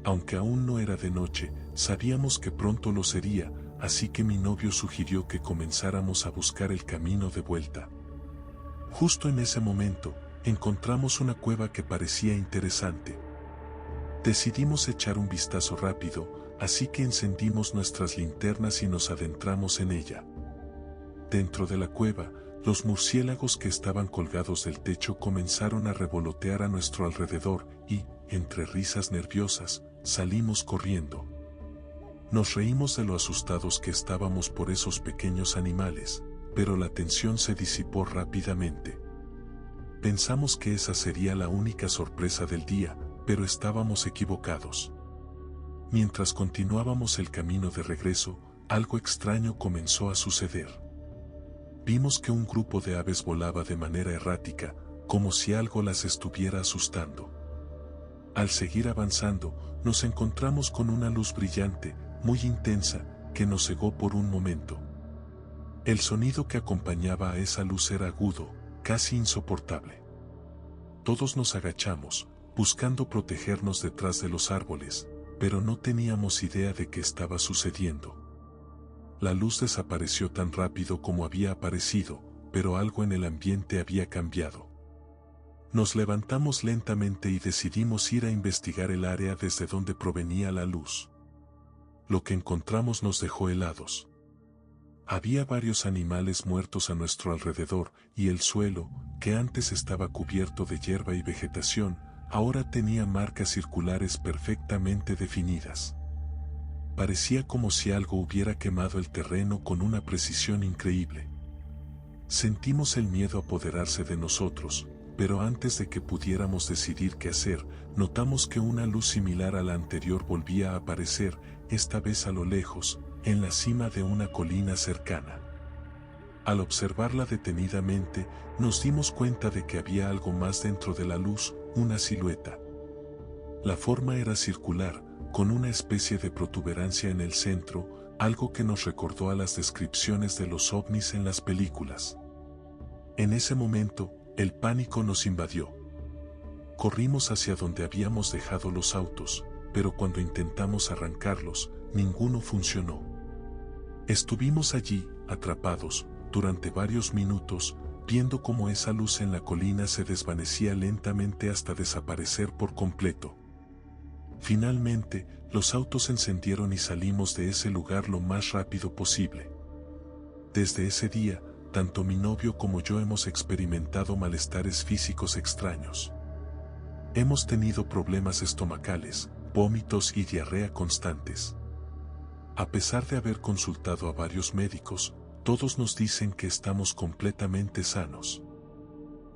Aunque aún no era de noche, sabíamos que pronto lo sería, así que mi novio sugirió que comenzáramos a buscar el camino de vuelta. Justo en ese momento, encontramos una cueva que parecía interesante. Decidimos echar un vistazo rápido, así que encendimos nuestras linternas y nos adentramos en ella. Dentro de la cueva, los murciélagos que estaban colgados del techo comenzaron a revolotear a nuestro alrededor y, entre risas nerviosas, salimos corriendo. Nos reímos de lo asustados que estábamos por esos pequeños animales, pero la tensión se disipó rápidamente. Pensamos que esa sería la única sorpresa del día, pero estábamos equivocados. Mientras continuábamos el camino de regreso, algo extraño comenzó a suceder. Vimos que un grupo de aves volaba de manera errática, como si algo las estuviera asustando. Al seguir avanzando, nos encontramos con una luz brillante, muy intensa, que nos cegó por un momento. El sonido que acompañaba a esa luz era agudo, casi insoportable. Todos nos agachamos, buscando protegernos detrás de los árboles, pero no teníamos idea de qué estaba sucediendo. La luz desapareció tan rápido como había aparecido, pero algo en el ambiente había cambiado. Nos levantamos lentamente y decidimos ir a investigar el área desde donde provenía la luz. Lo que encontramos nos dejó helados. Había varios animales muertos a nuestro alrededor, y el suelo, que antes estaba cubierto de hierba y vegetación, ahora tenía marcas circulares perfectamente definidas. Parecía como si algo hubiera quemado el terreno con una precisión increíble. Sentimos el miedo apoderarse de nosotros, pero antes de que pudiéramos decidir qué hacer, notamos que una luz similar a la anterior volvía a aparecer, esta vez a lo lejos, en la cima de una colina cercana. Al observarla detenidamente, nos dimos cuenta de que había algo más dentro de la luz, una silueta. La forma era circular, con una especie de protuberancia en el centro, algo que nos recordó a las descripciones de los ovnis en las películas. En ese momento, el pánico nos invadió. Corrimos hacia donde habíamos dejado los autos, pero cuando intentamos arrancarlos, ninguno funcionó. Estuvimos allí, atrapados, durante varios minutos, viendo cómo esa luz en la colina se desvanecía lentamente hasta desaparecer por completo. Finalmente, los autos se encendieron y salimos de ese lugar lo más rápido posible. Desde ese día, tanto mi novio como yo hemos experimentado malestares físicos extraños. Hemos tenido problemas estomacales, vómitos y diarrea constantes. A pesar de haber consultado a varios médicos, todos nos dicen que estamos completamente sanos.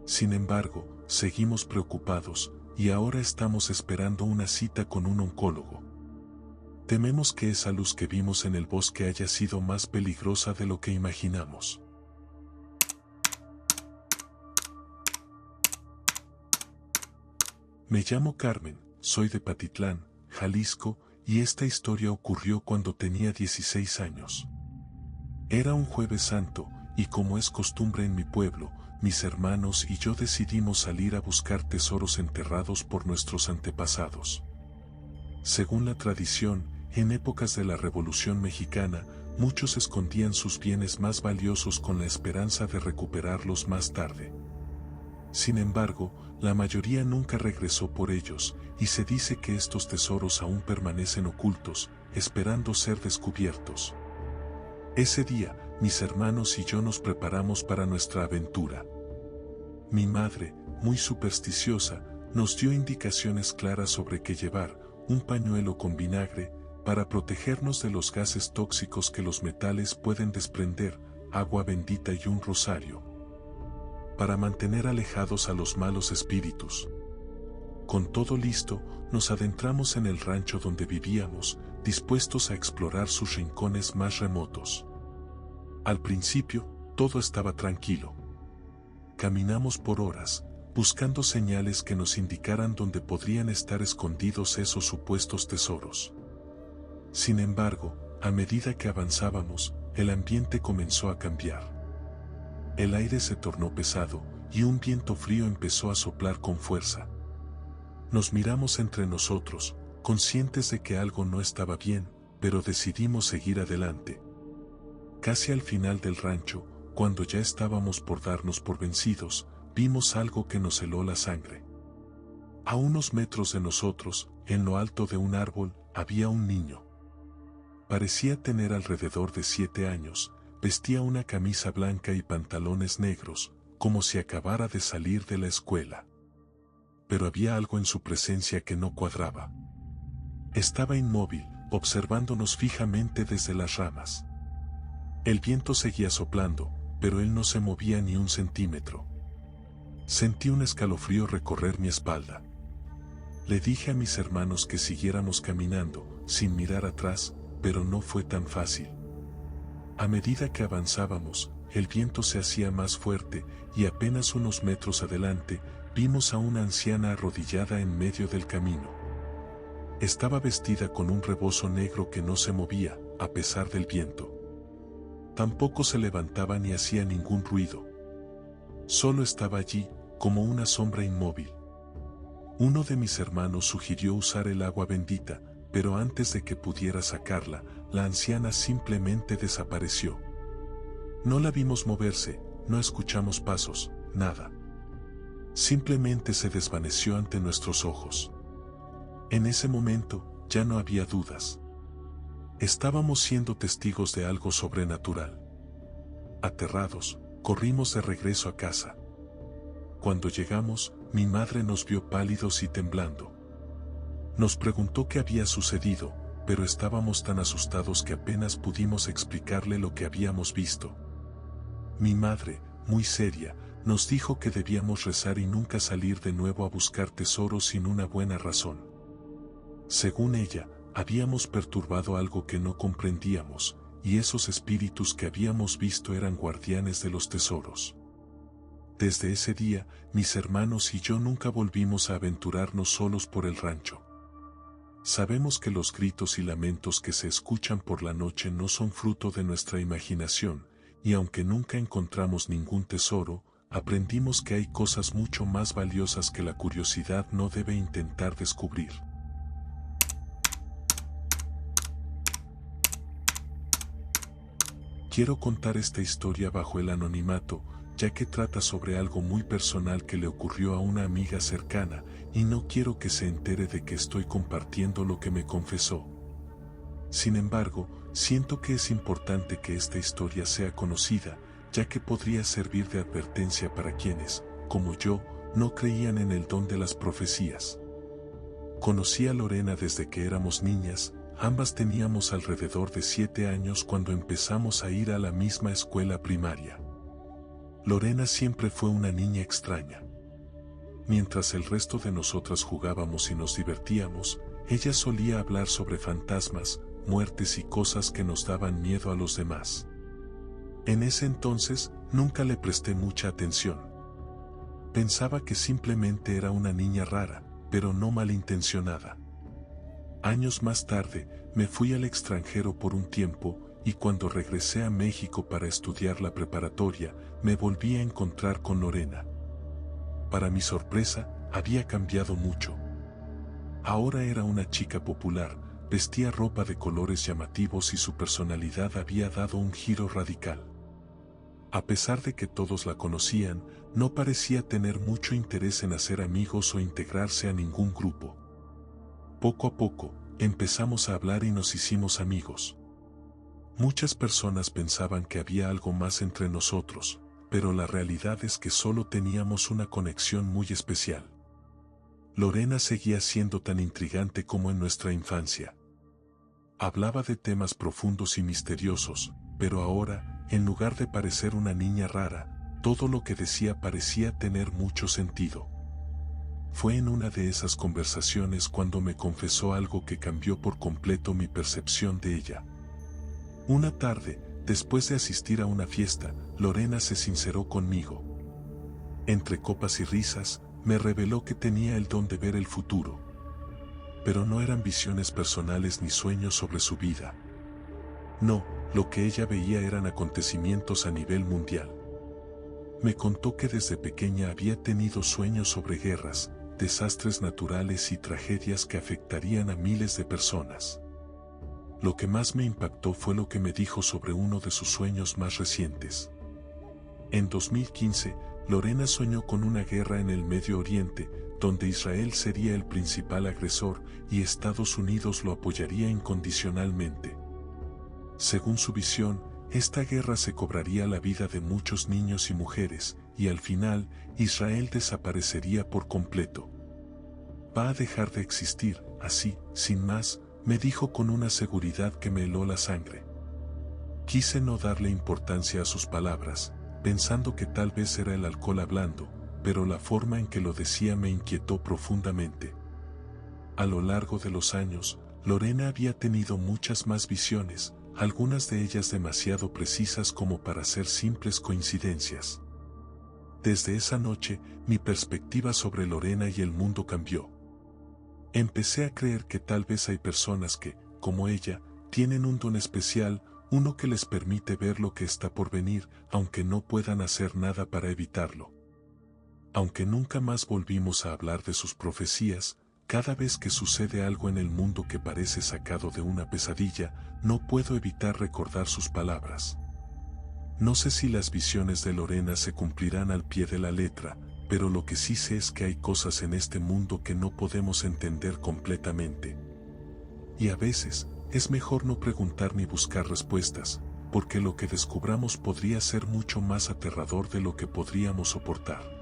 Sin embargo, seguimos preocupados, y ahora estamos esperando una cita con un oncólogo. Tememos que esa luz que vimos en el bosque haya sido más peligrosa de lo que imaginamos. Me llamo Carmen, soy de Patitlán, Jalisco, y esta historia ocurrió cuando tenía 16 años. Era un Jueves Santo, y como es costumbre en mi pueblo, mis hermanos y yo decidimos salir a buscar tesoros enterrados por nuestros antepasados. Según la tradición, en épocas de la Revolución Mexicana, muchos escondían sus bienes más valiosos con la esperanza de recuperarlos más tarde. Sin embargo, la mayoría nunca regresó por ellos, y se dice que estos tesoros aún permanecen ocultos, esperando ser descubiertos. Ese día, mis hermanos y yo nos preparamos para nuestra aventura. Mi madre, muy supersticiosa, nos dio indicaciones claras sobre qué llevar: un pañuelo con vinagre, para protegernos de los gases tóxicos que los metales pueden desprender, agua bendita y un rosario, para mantener alejados a los malos espíritus. Con todo listo, nos adentramos en el rancho donde vivíamos, dispuestos a explorar sus rincones más remotos. Al principio, todo estaba tranquilo. Caminamos por horas, buscando señales que nos indicaran dónde podrían estar escondidos esos supuestos tesoros. Sin embargo, a medida que avanzábamos, el ambiente comenzó a cambiar. El aire se tornó pesado, y un viento frío empezó a soplar con fuerza. Nos miramos entre nosotros, conscientes de que algo no estaba bien, pero decidimos seguir adelante. Casi al final del rancho, cuando ya estábamos por darnos por vencidos, vimos algo que nos heló la sangre. A unos metros de nosotros, en lo alto de un árbol, había un niño. Parecía tener alrededor de 7 años, vestía una camisa blanca y pantalones negros, como si acabara de salir de la escuela. Pero había algo en su presencia que no cuadraba. Estaba inmóvil, observándonos fijamente desde las ramas. El viento seguía soplando, pero él no se movía ni un centímetro. Sentí un escalofrío recorrer mi espalda. Le dije a mis hermanos que siguiéramos caminando, sin mirar atrás, pero no fue tan fácil. A medida que avanzábamos, el viento se hacía más fuerte, y apenas unos metros adelante, vimos a una anciana arrodillada en medio del camino. Estaba vestida con un rebozo negro que no se movía, a pesar del viento. Tampoco se levantaba ni hacía ningún ruido. Solo estaba allí, como una sombra inmóvil. Uno de mis hermanos sugirió usar el agua bendita, pero antes de que pudiera sacarla, la anciana simplemente desapareció. No la vimos moverse, no escuchamos pasos, nada. Simplemente se desvaneció ante nuestros ojos. En ese momento, ya no había dudas. Estábamos siendo testigos de algo sobrenatural. Aterrados, corrimos de regreso a casa. Cuando llegamos, mi madre nos vio pálidos y temblando. Nos preguntó qué había sucedido, pero estábamos tan asustados que apenas pudimos explicarle lo que habíamos visto. Mi madre, muy seria, nos dijo que debíamos rezar y nunca salir de nuevo a buscar tesoros sin una buena razón. Según ella, habíamos perturbado algo que no comprendíamos, y esos espíritus que habíamos visto eran guardianes de los tesoros. Desde ese día, mis hermanos y yo nunca volvimos a aventurarnos solos por el rancho. Sabemos que los gritos y lamentos que se escuchan por la noche no son fruto de nuestra imaginación, y aunque nunca encontramos ningún tesoro, aprendimos que hay cosas mucho más valiosas que la curiosidad no debe intentar descubrir. Quiero contar esta historia bajo el anonimato, ya que trata sobre algo muy personal que le ocurrió a una amiga cercana, y no quiero que se entere de que estoy compartiendo lo que me confesó. Sin embargo, siento que es importante que esta historia sea conocida, ya que podría servir de advertencia para quienes, como yo, no creían en el don de las profecías. Conocí a Lorena desde que éramos niñas, ambas teníamos alrededor de 7 años cuando empezamos a ir a la misma escuela primaria. Lorena siempre fue una niña extraña. Mientras el resto de nosotras jugábamos y nos divertíamos, ella solía hablar sobre fantasmas, muertes y cosas que nos daban miedo a los demás. En ese entonces, nunca le presté mucha atención. Pensaba que simplemente era una niña rara, pero no malintencionada. Años más tarde, me fui al extranjero por un tiempo, y cuando regresé a México para estudiar la preparatoria, me volví a encontrar con Lorena. Para mi sorpresa, había cambiado mucho. Ahora era una chica popular, vestía ropa de colores llamativos y su personalidad había dado un giro radical. A pesar de que todos la conocían, no parecía tener mucho interés en hacer amigos o integrarse a ningún grupo. Poco a poco, empezamos a hablar y nos hicimos amigos. Muchas personas pensaban que había algo más entre nosotros, pero la realidad es que solo teníamos una conexión muy especial. Lorena seguía siendo tan intrigante como en nuestra infancia. Hablaba de temas profundos y misteriosos, pero ahora, en lugar de parecer una niña rara, todo lo que decía parecía tener mucho sentido. Fue en una de esas conversaciones cuando me confesó algo que cambió por completo mi percepción de ella. Una tarde, después de asistir a una fiesta, Lorena se sinceró conmigo. Entre copas y risas, me reveló que tenía el don de ver el futuro. Pero no eran visiones personales ni sueños sobre su vida. No, lo que ella veía eran acontecimientos a nivel mundial. Me contó que desde pequeña había tenido sueños sobre guerras, desastres naturales y tragedias que afectarían a miles de personas. Lo que más me impactó fue lo que me dijo sobre uno de sus sueños más recientes. En 2015, Lorena soñó con una guerra en el Medio Oriente, donde Israel sería el principal agresor y Estados Unidos lo apoyaría incondicionalmente. Según su visión, esta guerra se cobraría la vida de muchos niños y mujeres, y al final, Israel desaparecería por completo. Va a dejar de existir, así, sin más, me dijo con una seguridad que me heló la sangre. Quise no darle importancia a sus palabras, pensando que tal vez era el alcohol hablando, pero la forma en que lo decía me inquietó profundamente. A lo largo de los años, Lorena había tenido muchas más visiones, algunas de ellas demasiado precisas como para ser simples coincidencias. Desde esa noche, mi perspectiva sobre Lorena y el mundo cambió. Empecé a creer que tal vez hay personas que, como ella, tienen un don especial, uno que les permite ver lo que está por venir, aunque no puedan hacer nada para evitarlo. Aunque nunca más volvimos a hablar de sus profecías, Cada vez que sucede algo en el mundo que parece sacado de una pesadilla, no puedo evitar recordar sus palabras. No sé si las visiones de Lorena se cumplirán al pie de la letra, pero lo que sí sé es que hay cosas en este mundo que no podemos entender completamente. Y a veces, es mejor no preguntar ni buscar respuestas, porque lo que descubramos podría ser mucho más aterrador de lo que podríamos soportar.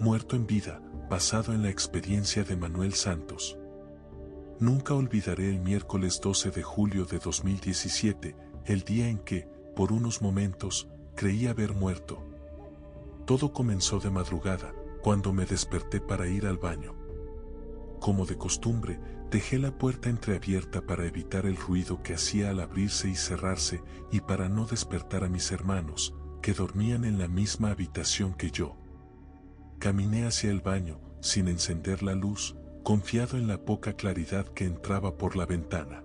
Muerto en vida, basado en la experiencia de Manuel Santos. Nunca olvidaré el miércoles 12 de julio de 2017, el día en que, por unos momentos, creí haber muerto. Todo comenzó de madrugada, cuando me desperté para ir al baño. Como de costumbre, dejé la puerta entreabierta para evitar el ruido que hacía al abrirse y cerrarse y para no despertar a mis hermanos, que dormían en la misma habitación que yo. Caminé hacia el baño, sin encender la luz, confiado en la poca claridad que entraba por la ventana.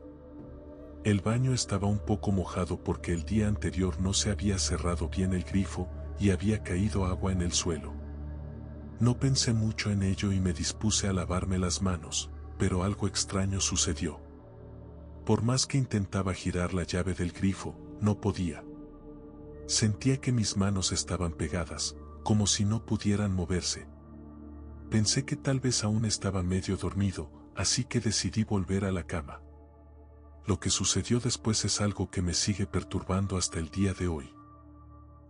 El baño estaba un poco mojado porque el día anterior no se había cerrado bien el grifo y había caído agua en el suelo. No pensé mucho en ello y me dispuse a lavarme las manos, pero algo extraño sucedió. Por más que intentaba girar la llave del grifo, no podía. Sentía que mis manos estaban pegadas, como si no pudieran moverse. Pensé que tal vez aún estaba medio dormido, así que decidí volver a la cama. Lo que sucedió después es algo que me sigue perturbando hasta el día de hoy.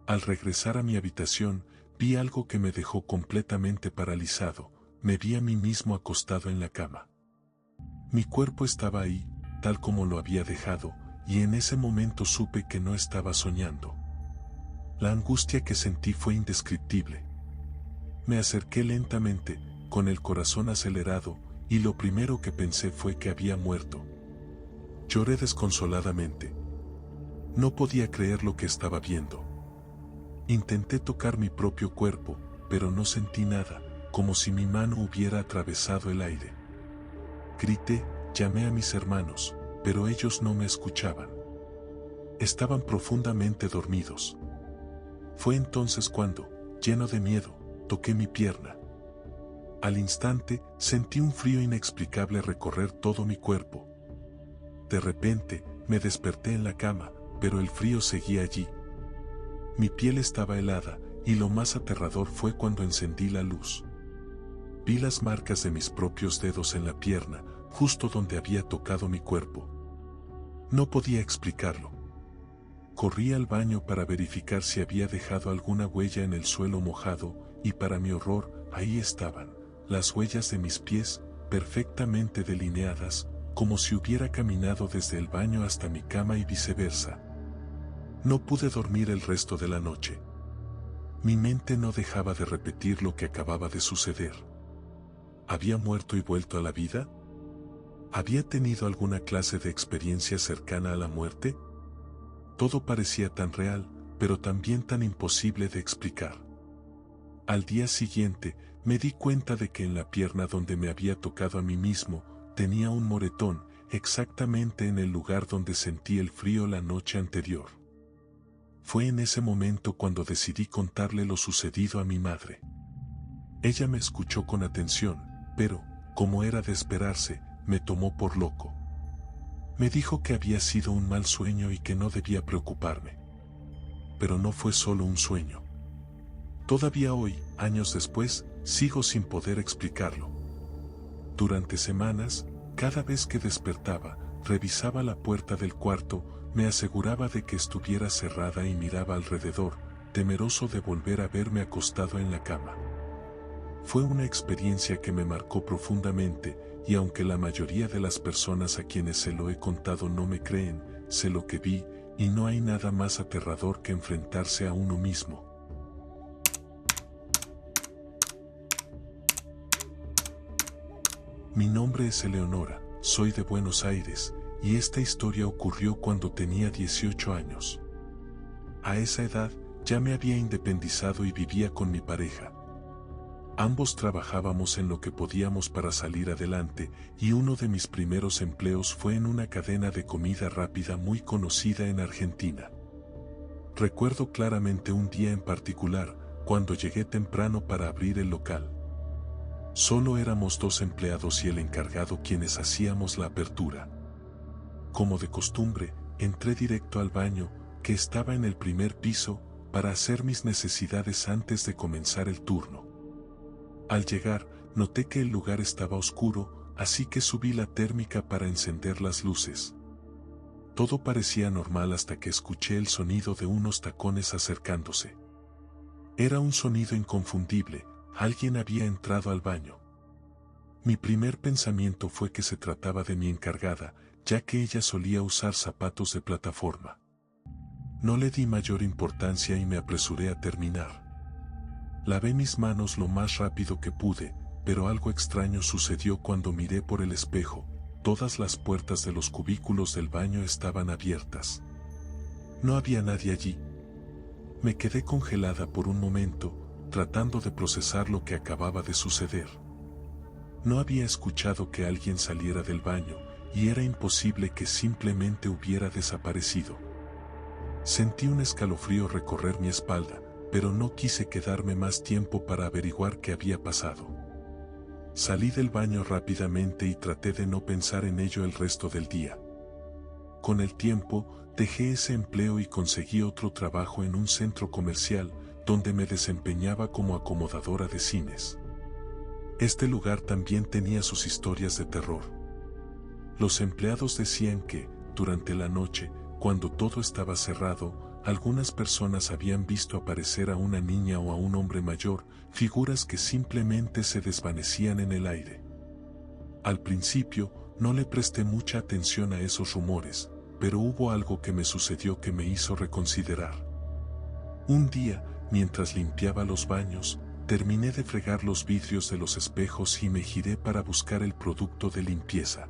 Al regresar a mi habitación, vi algo que me dejó completamente paralizado. Me vi a mí mismo acostado en la cama. Mi cuerpo estaba ahí, tal como lo había dejado, y en ese momento supe que no estaba soñando. La angustia que sentí fue indescriptible. Me acerqué lentamente, con el corazón acelerado, y lo primero que pensé fue que había muerto. Lloré desconsoladamente. No podía creer lo que estaba viendo. Intenté tocar mi propio cuerpo, pero no sentí nada, como si mi mano hubiera atravesado el aire. Grité, llamé a mis hermanos, pero ellos no me escuchaban. Estaban profundamente dormidos. Fue entonces cuando, lleno de miedo, toqué mi pierna. Al instante, sentí un frío inexplicable recorrer todo mi cuerpo. De repente, me desperté en la cama, pero el frío seguía allí. Mi piel estaba helada, y lo más aterrador fue cuando encendí la luz. Vi las marcas de mis propios dedos en la pierna, justo donde había tocado mi cuerpo. No podía explicarlo. Corrí al baño para verificar si había dejado alguna huella en el suelo mojado, y para mi horror, ahí estaban, las huellas de mis pies, perfectamente delineadas, como si hubiera caminado desde el baño hasta mi cama y viceversa. No pude dormir el resto de la noche. Mi mente no dejaba de repetir lo que acababa de suceder. ¿Había muerto y vuelto a la vida? ¿Había tenido alguna clase de experiencia cercana a la muerte? Todo parecía tan real, pero también tan imposible de explicar. Al día siguiente, me di cuenta de que en la pierna donde me había tocado a mí mismo, tenía un moretón, exactamente en el lugar donde sentí el frío la noche anterior. Fue en ese momento cuando decidí contarle lo sucedido a mi madre. Ella me escuchó con atención, pero, como era de esperarse, me tomó por loco. Me dijo que había sido un mal sueño y que no debía preocuparme. Pero no fue solo un sueño. Todavía hoy, años después, sigo sin poder explicarlo. Durante semanas, cada vez que despertaba, revisaba la puerta del cuarto, me aseguraba de que estuviera cerrada y miraba alrededor, temeroso de volver a verme acostado en la cama. Fue una experiencia que me marcó profundamente, y aunque la mayoría de las personas a quienes se lo he contado no me creen, sé lo que vi, y no hay nada más aterrador que enfrentarse a uno mismo. Mi nombre es Eleonora, soy de Buenos Aires, y esta historia ocurrió cuando tenía 18 años. A esa edad, ya me había independizado y vivía con mi pareja. Ambos trabajábamos en lo que podíamos para salir adelante, y uno de mis primeros empleos fue en una cadena de comida rápida muy conocida en Argentina. Recuerdo claramente un día en particular, cuando llegué temprano para abrir el local. Solo éramos 2 empleados y el encargado quienes hacíamos la apertura. Como de costumbre, entré directo al baño, que estaba en el primer piso, para hacer mis necesidades antes de comenzar el turno. Al llegar, noté que el lugar estaba oscuro, así que subí la térmica para encender las luces. Todo parecía normal hasta que escuché el sonido de unos tacones acercándose. Era un sonido inconfundible, alguien había entrado al baño. Mi primer pensamiento fue que se trataba de mi encargada, ya que ella solía usar zapatos de plataforma. No le di mayor importancia y me apresuré a terminar. Lavé mis manos lo más rápido que pude, pero algo extraño sucedió cuando miré por el espejo. Todas las puertas de los cubículos del baño estaban abiertas. No había nadie allí. Me quedé congelada por un momento, tratando de procesar lo que acababa de suceder. No había escuchado que alguien saliera del baño, y era imposible que simplemente hubiera desaparecido. Sentí un escalofrío recorrer mi espalda, pero no quise quedarme más tiempo para averiguar qué había pasado. Salí del baño rápidamente y traté de no pensar en ello el resto del día. Con el tiempo, dejé ese empleo y conseguí otro trabajo en un centro comercial, donde me desempeñaba como acomodadora de cines. Este lugar también tenía sus historias de terror. Los empleados decían que, durante la noche, cuando todo estaba cerrado, algunas personas habían visto aparecer a una niña o a un hombre mayor, figuras que simplemente se desvanecían en el aire. Al principio, no le presté mucha atención a esos rumores, pero hubo algo que me sucedió que me hizo reconsiderar. Un día, mientras limpiaba los baños, terminé de fregar los vidrios de los espejos y me giré para buscar el producto de limpieza.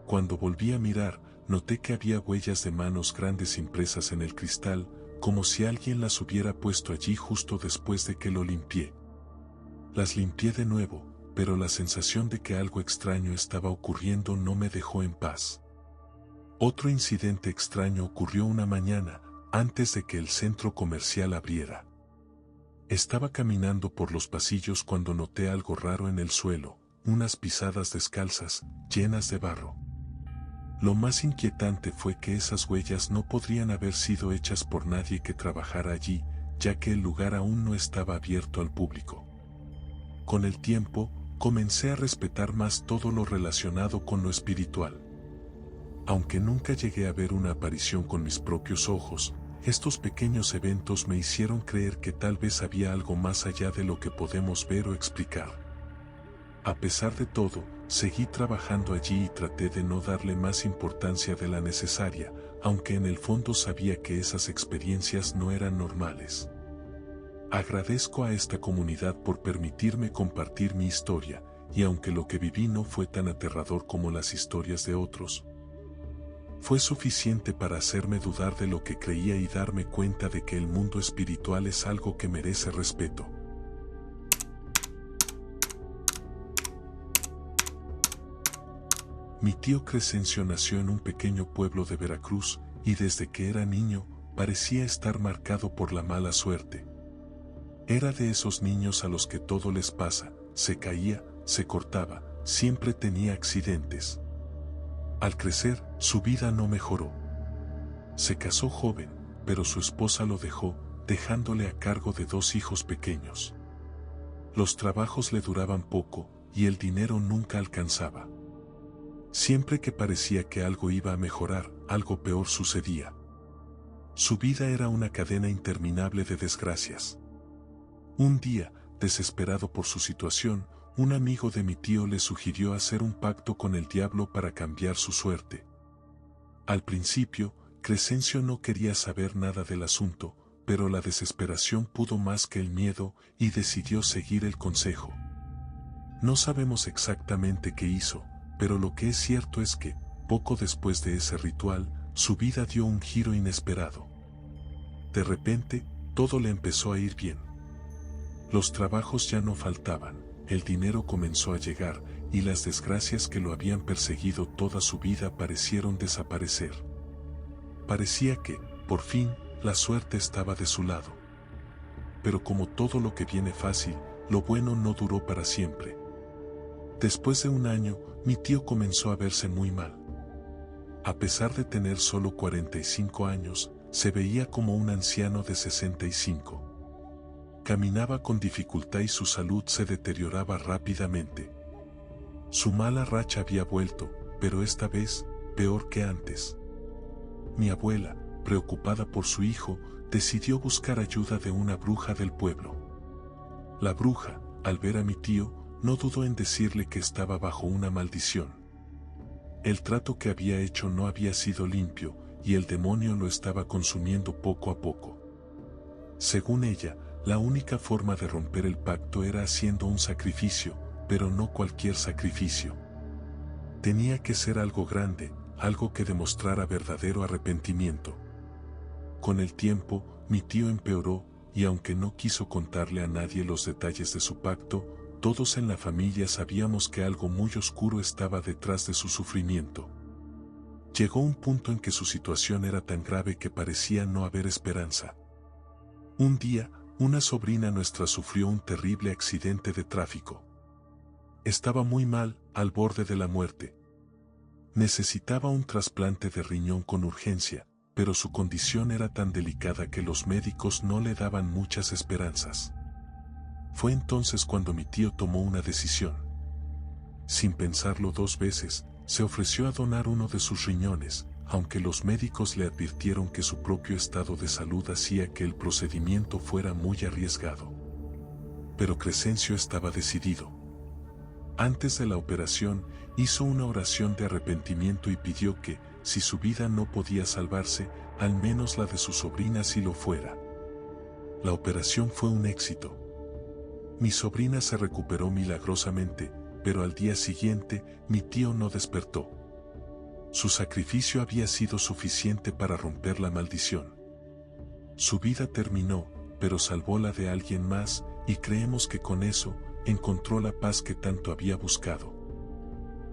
Cuando volví a mirar, noté que había huellas de manos grandes impresas en el cristal, como si alguien las hubiera puesto allí justo después de que lo limpié. Las limpié de nuevo, pero la sensación de que algo extraño estaba ocurriendo no me dejó en paz. Otro incidente extraño ocurrió una mañana, antes de que el centro comercial abriera. Estaba caminando por los pasillos cuando noté algo raro en el suelo, unas pisadas descalzas, llenas de barro. Lo más inquietante fue que esas huellas no podrían haber sido hechas por nadie que trabajara allí, ya que el lugar aún no estaba abierto al público. Con el tiempo, comencé a respetar más todo lo relacionado con lo espiritual. Aunque nunca llegué a ver una aparición con mis propios ojos, estos pequeños eventos me hicieron creer que tal vez había algo más allá de lo que podemos ver o explicar. A pesar de todo, seguí trabajando allí y traté de no darle más importancia de la necesaria, aunque en el fondo sabía que esas experiencias no eran normales. Agradezco a esta comunidad por permitirme compartir mi historia, y aunque lo que viví no fue tan aterrador como las historias de otros, fue suficiente para hacerme dudar de lo que creía y darme cuenta de que el mundo espiritual es algo que merece respeto. Mi tío Crescencio nació en un pequeño pueblo de Veracruz, y desde que era niño, parecía estar marcado por la mala suerte. Era de esos niños a los que todo les pasa, se caía, se cortaba, siempre tenía accidentes. Al crecer, su vida no mejoró. Se casó joven, pero su esposa lo dejó, dejándole a cargo de 2 hijos pequeños. Los trabajos le duraban poco, y el dinero nunca alcanzaba. Siempre que parecía que algo iba a mejorar, algo peor sucedía. Su vida era una cadena interminable de desgracias. Un día, desesperado por su situación, un amigo de mi tío le sugirió hacer un pacto con el diablo para cambiar su suerte. Al principio, Crescencio no quería saber nada del asunto, pero la desesperación pudo más que el miedo y decidió seguir el consejo. No sabemos exactamente qué hizo, pero lo que es cierto es que, poco después de ese ritual, su vida dio un giro inesperado. De repente, todo le empezó a ir bien. Los trabajos ya no faltaban, el dinero comenzó a llegar, y las desgracias que lo habían perseguido toda su vida parecieron desaparecer. Parecía que, por fin, la suerte estaba de su lado. Pero como todo lo que viene fácil, lo bueno no duró para siempre. Después de un año, mi tío comenzó a verse muy mal. A pesar de tener solo 45 años, se veía como un anciano de 65. Caminaba con dificultad y su salud se deterioraba rápidamente. Su mala racha había vuelto, pero esta vez, peor que antes. Mi abuela, preocupada por su hijo, decidió buscar ayuda de una bruja del pueblo. La bruja, al ver a mi tío, no dudó en decirle que estaba bajo una maldición. El trato que había hecho no había sido limpio, y el demonio lo estaba consumiendo poco a poco. Según ella, la única forma de romper el pacto era haciendo un sacrificio, pero no cualquier sacrificio. Tenía que ser algo grande, algo que demostrara verdadero arrepentimiento. Con el tiempo, mi tío empeoró, y aunque no quiso contarle a nadie los detalles de su pacto, todos en la familia sabíamos que algo muy oscuro estaba detrás de su sufrimiento. Llegó un punto en que su situación era tan grave que parecía no haber esperanza. Un día, una sobrina nuestra sufrió un terrible accidente de tráfico. Estaba muy mal, al borde de la muerte. Necesitaba un trasplante de riñón con urgencia, pero su condición era tan delicada que los médicos no le daban muchas esperanzas. Fue entonces cuando mi tío tomó una decisión. Sin pensarlo dos veces, se ofreció a donar uno de sus riñones, aunque los médicos le advirtieron que su propio estado de salud hacía que el procedimiento fuera muy arriesgado. Pero Crescencio estaba decidido. Antes de la operación, hizo una oración de arrepentimiento y pidió que, si su vida no podía salvarse, al menos la de su sobrina sí lo fuera. La operación fue un éxito. Mi sobrina se recuperó milagrosamente, pero al día siguiente, mi tío no despertó. Su sacrificio había sido suficiente para romper la maldición. Su vida terminó, pero salvó la de alguien más, y creemos que con eso, encontró la paz que tanto había buscado.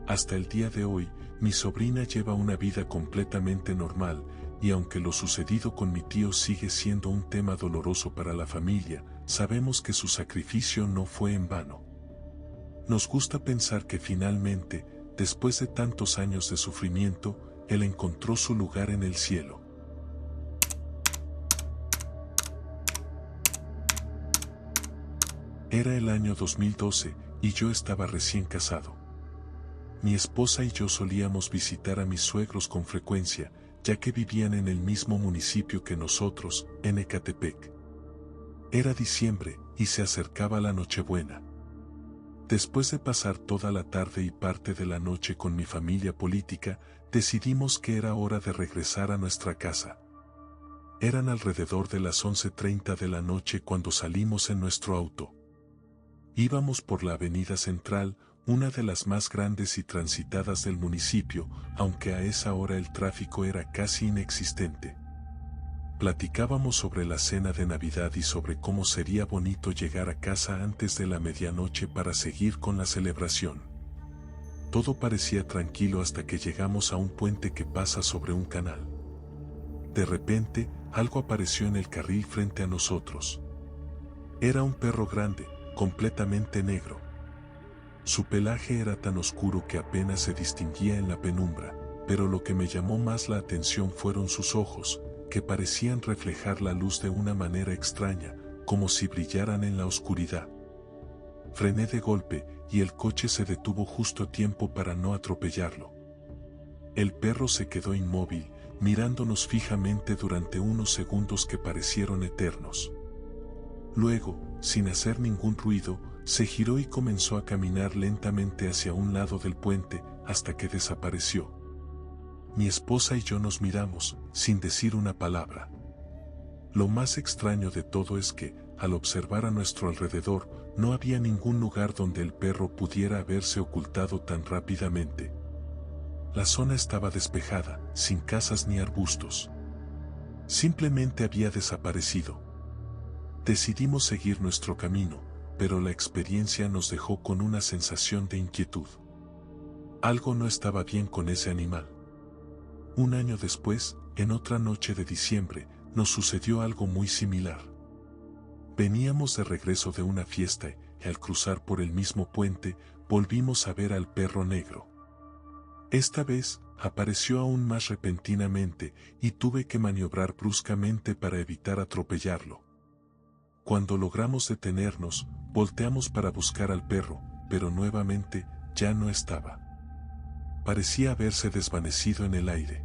Hasta el día de hoy, mi sobrina lleva una vida completamente normal, y aunque lo sucedido con mi tío sigue siendo un tema doloroso para la familia, sabemos que su sacrificio no fue en vano. Nos gusta pensar que finalmente, después de tantos años de sufrimiento, él encontró su lugar en el cielo. Era el año 2012, y yo estaba recién casado. Mi esposa y yo solíamos visitar a mis suegros con frecuencia, ya que vivían en el mismo municipio que nosotros, en Ecatepec. Era diciembre, y se acercaba la Nochebuena. Después de pasar toda la tarde y parte de la noche con mi familia política, decidimos que era hora de regresar a nuestra casa. Eran alrededor de las 11:30 de la noche cuando salimos en nuestro auto. Íbamos por la avenida central, una de las más grandes y transitadas del municipio, aunque a esa hora el tráfico era casi inexistente. Platicábamos sobre la cena de Navidad y sobre cómo sería bonito llegar a casa antes de la medianoche para seguir con la celebración. Todo parecía tranquilo hasta que llegamos a un puente que pasa sobre un canal. De repente, algo apareció en el carril frente a nosotros. Era un perro grande, completamente negro. Su pelaje era tan oscuro que apenas se distinguía en la penumbra, pero lo que me llamó más la atención fueron sus ojos, que parecían reflejar la luz de una manera extraña, como si brillaran en la oscuridad. Frené de golpe, y el coche se detuvo justo a tiempo para no atropellarlo. El perro se quedó inmóvil, mirándonos fijamente durante unos segundos que parecieron eternos. Luego, sin hacer ningún ruido, se giró y comenzó a caminar lentamente hacia un lado del puente, hasta que desapareció. Mi esposa y yo nos miramos, sin decir una palabra. Lo más extraño de todo es que, al observar a nuestro alrededor, no había ningún lugar donde el perro pudiera haberse ocultado tan rápidamente. La zona estaba despejada, sin casas ni arbustos. Simplemente había desaparecido. Decidimos seguir nuestro camino, pero la experiencia nos dejó con una sensación de inquietud. Algo no estaba bien con ese animal. Un año después, en otra noche de diciembre, nos sucedió algo muy similar. Veníamos de regreso de una fiesta y al cruzar por el mismo puente, volvimos a ver al perro negro. Esta vez, apareció aún más repentinamente y tuve que maniobrar bruscamente para evitar atropellarlo. Cuando logramos detenernos, volteamos para buscar al perro, pero nuevamente, ya no estaba. Parecía haberse desvanecido en el aire.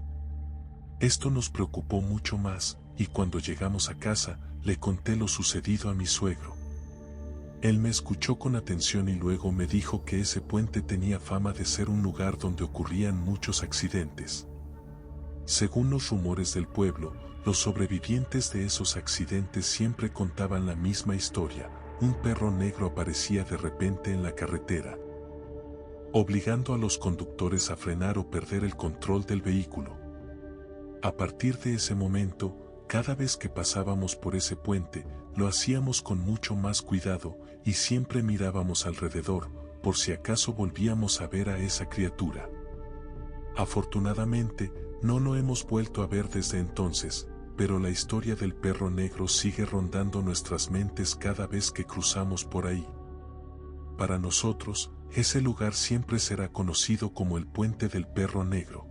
Esto nos preocupó mucho más, y cuando llegamos a casa, le conté lo sucedido a mi suegro. Él me escuchó con atención y luego me dijo que ese puente tenía fama de ser un lugar donde ocurrían muchos accidentes. Según los rumores del pueblo, los sobrevivientes de esos accidentes siempre contaban la misma historia: un perro negro aparecía de repente en la carretera, obligando a los conductores a frenar o perder el control del vehículo. A partir de ese momento, cada vez que pasábamos por ese puente, lo hacíamos con mucho más cuidado y siempre mirábamos alrededor, por si acaso volvíamos a ver a esa criatura. Afortunadamente, no lo hemos vuelto a ver desde entonces, pero la historia del perro negro sigue rondando nuestras mentes cada vez que cruzamos por ahí. Para nosotros, ese lugar siempre será conocido como el Puente del Perro Negro.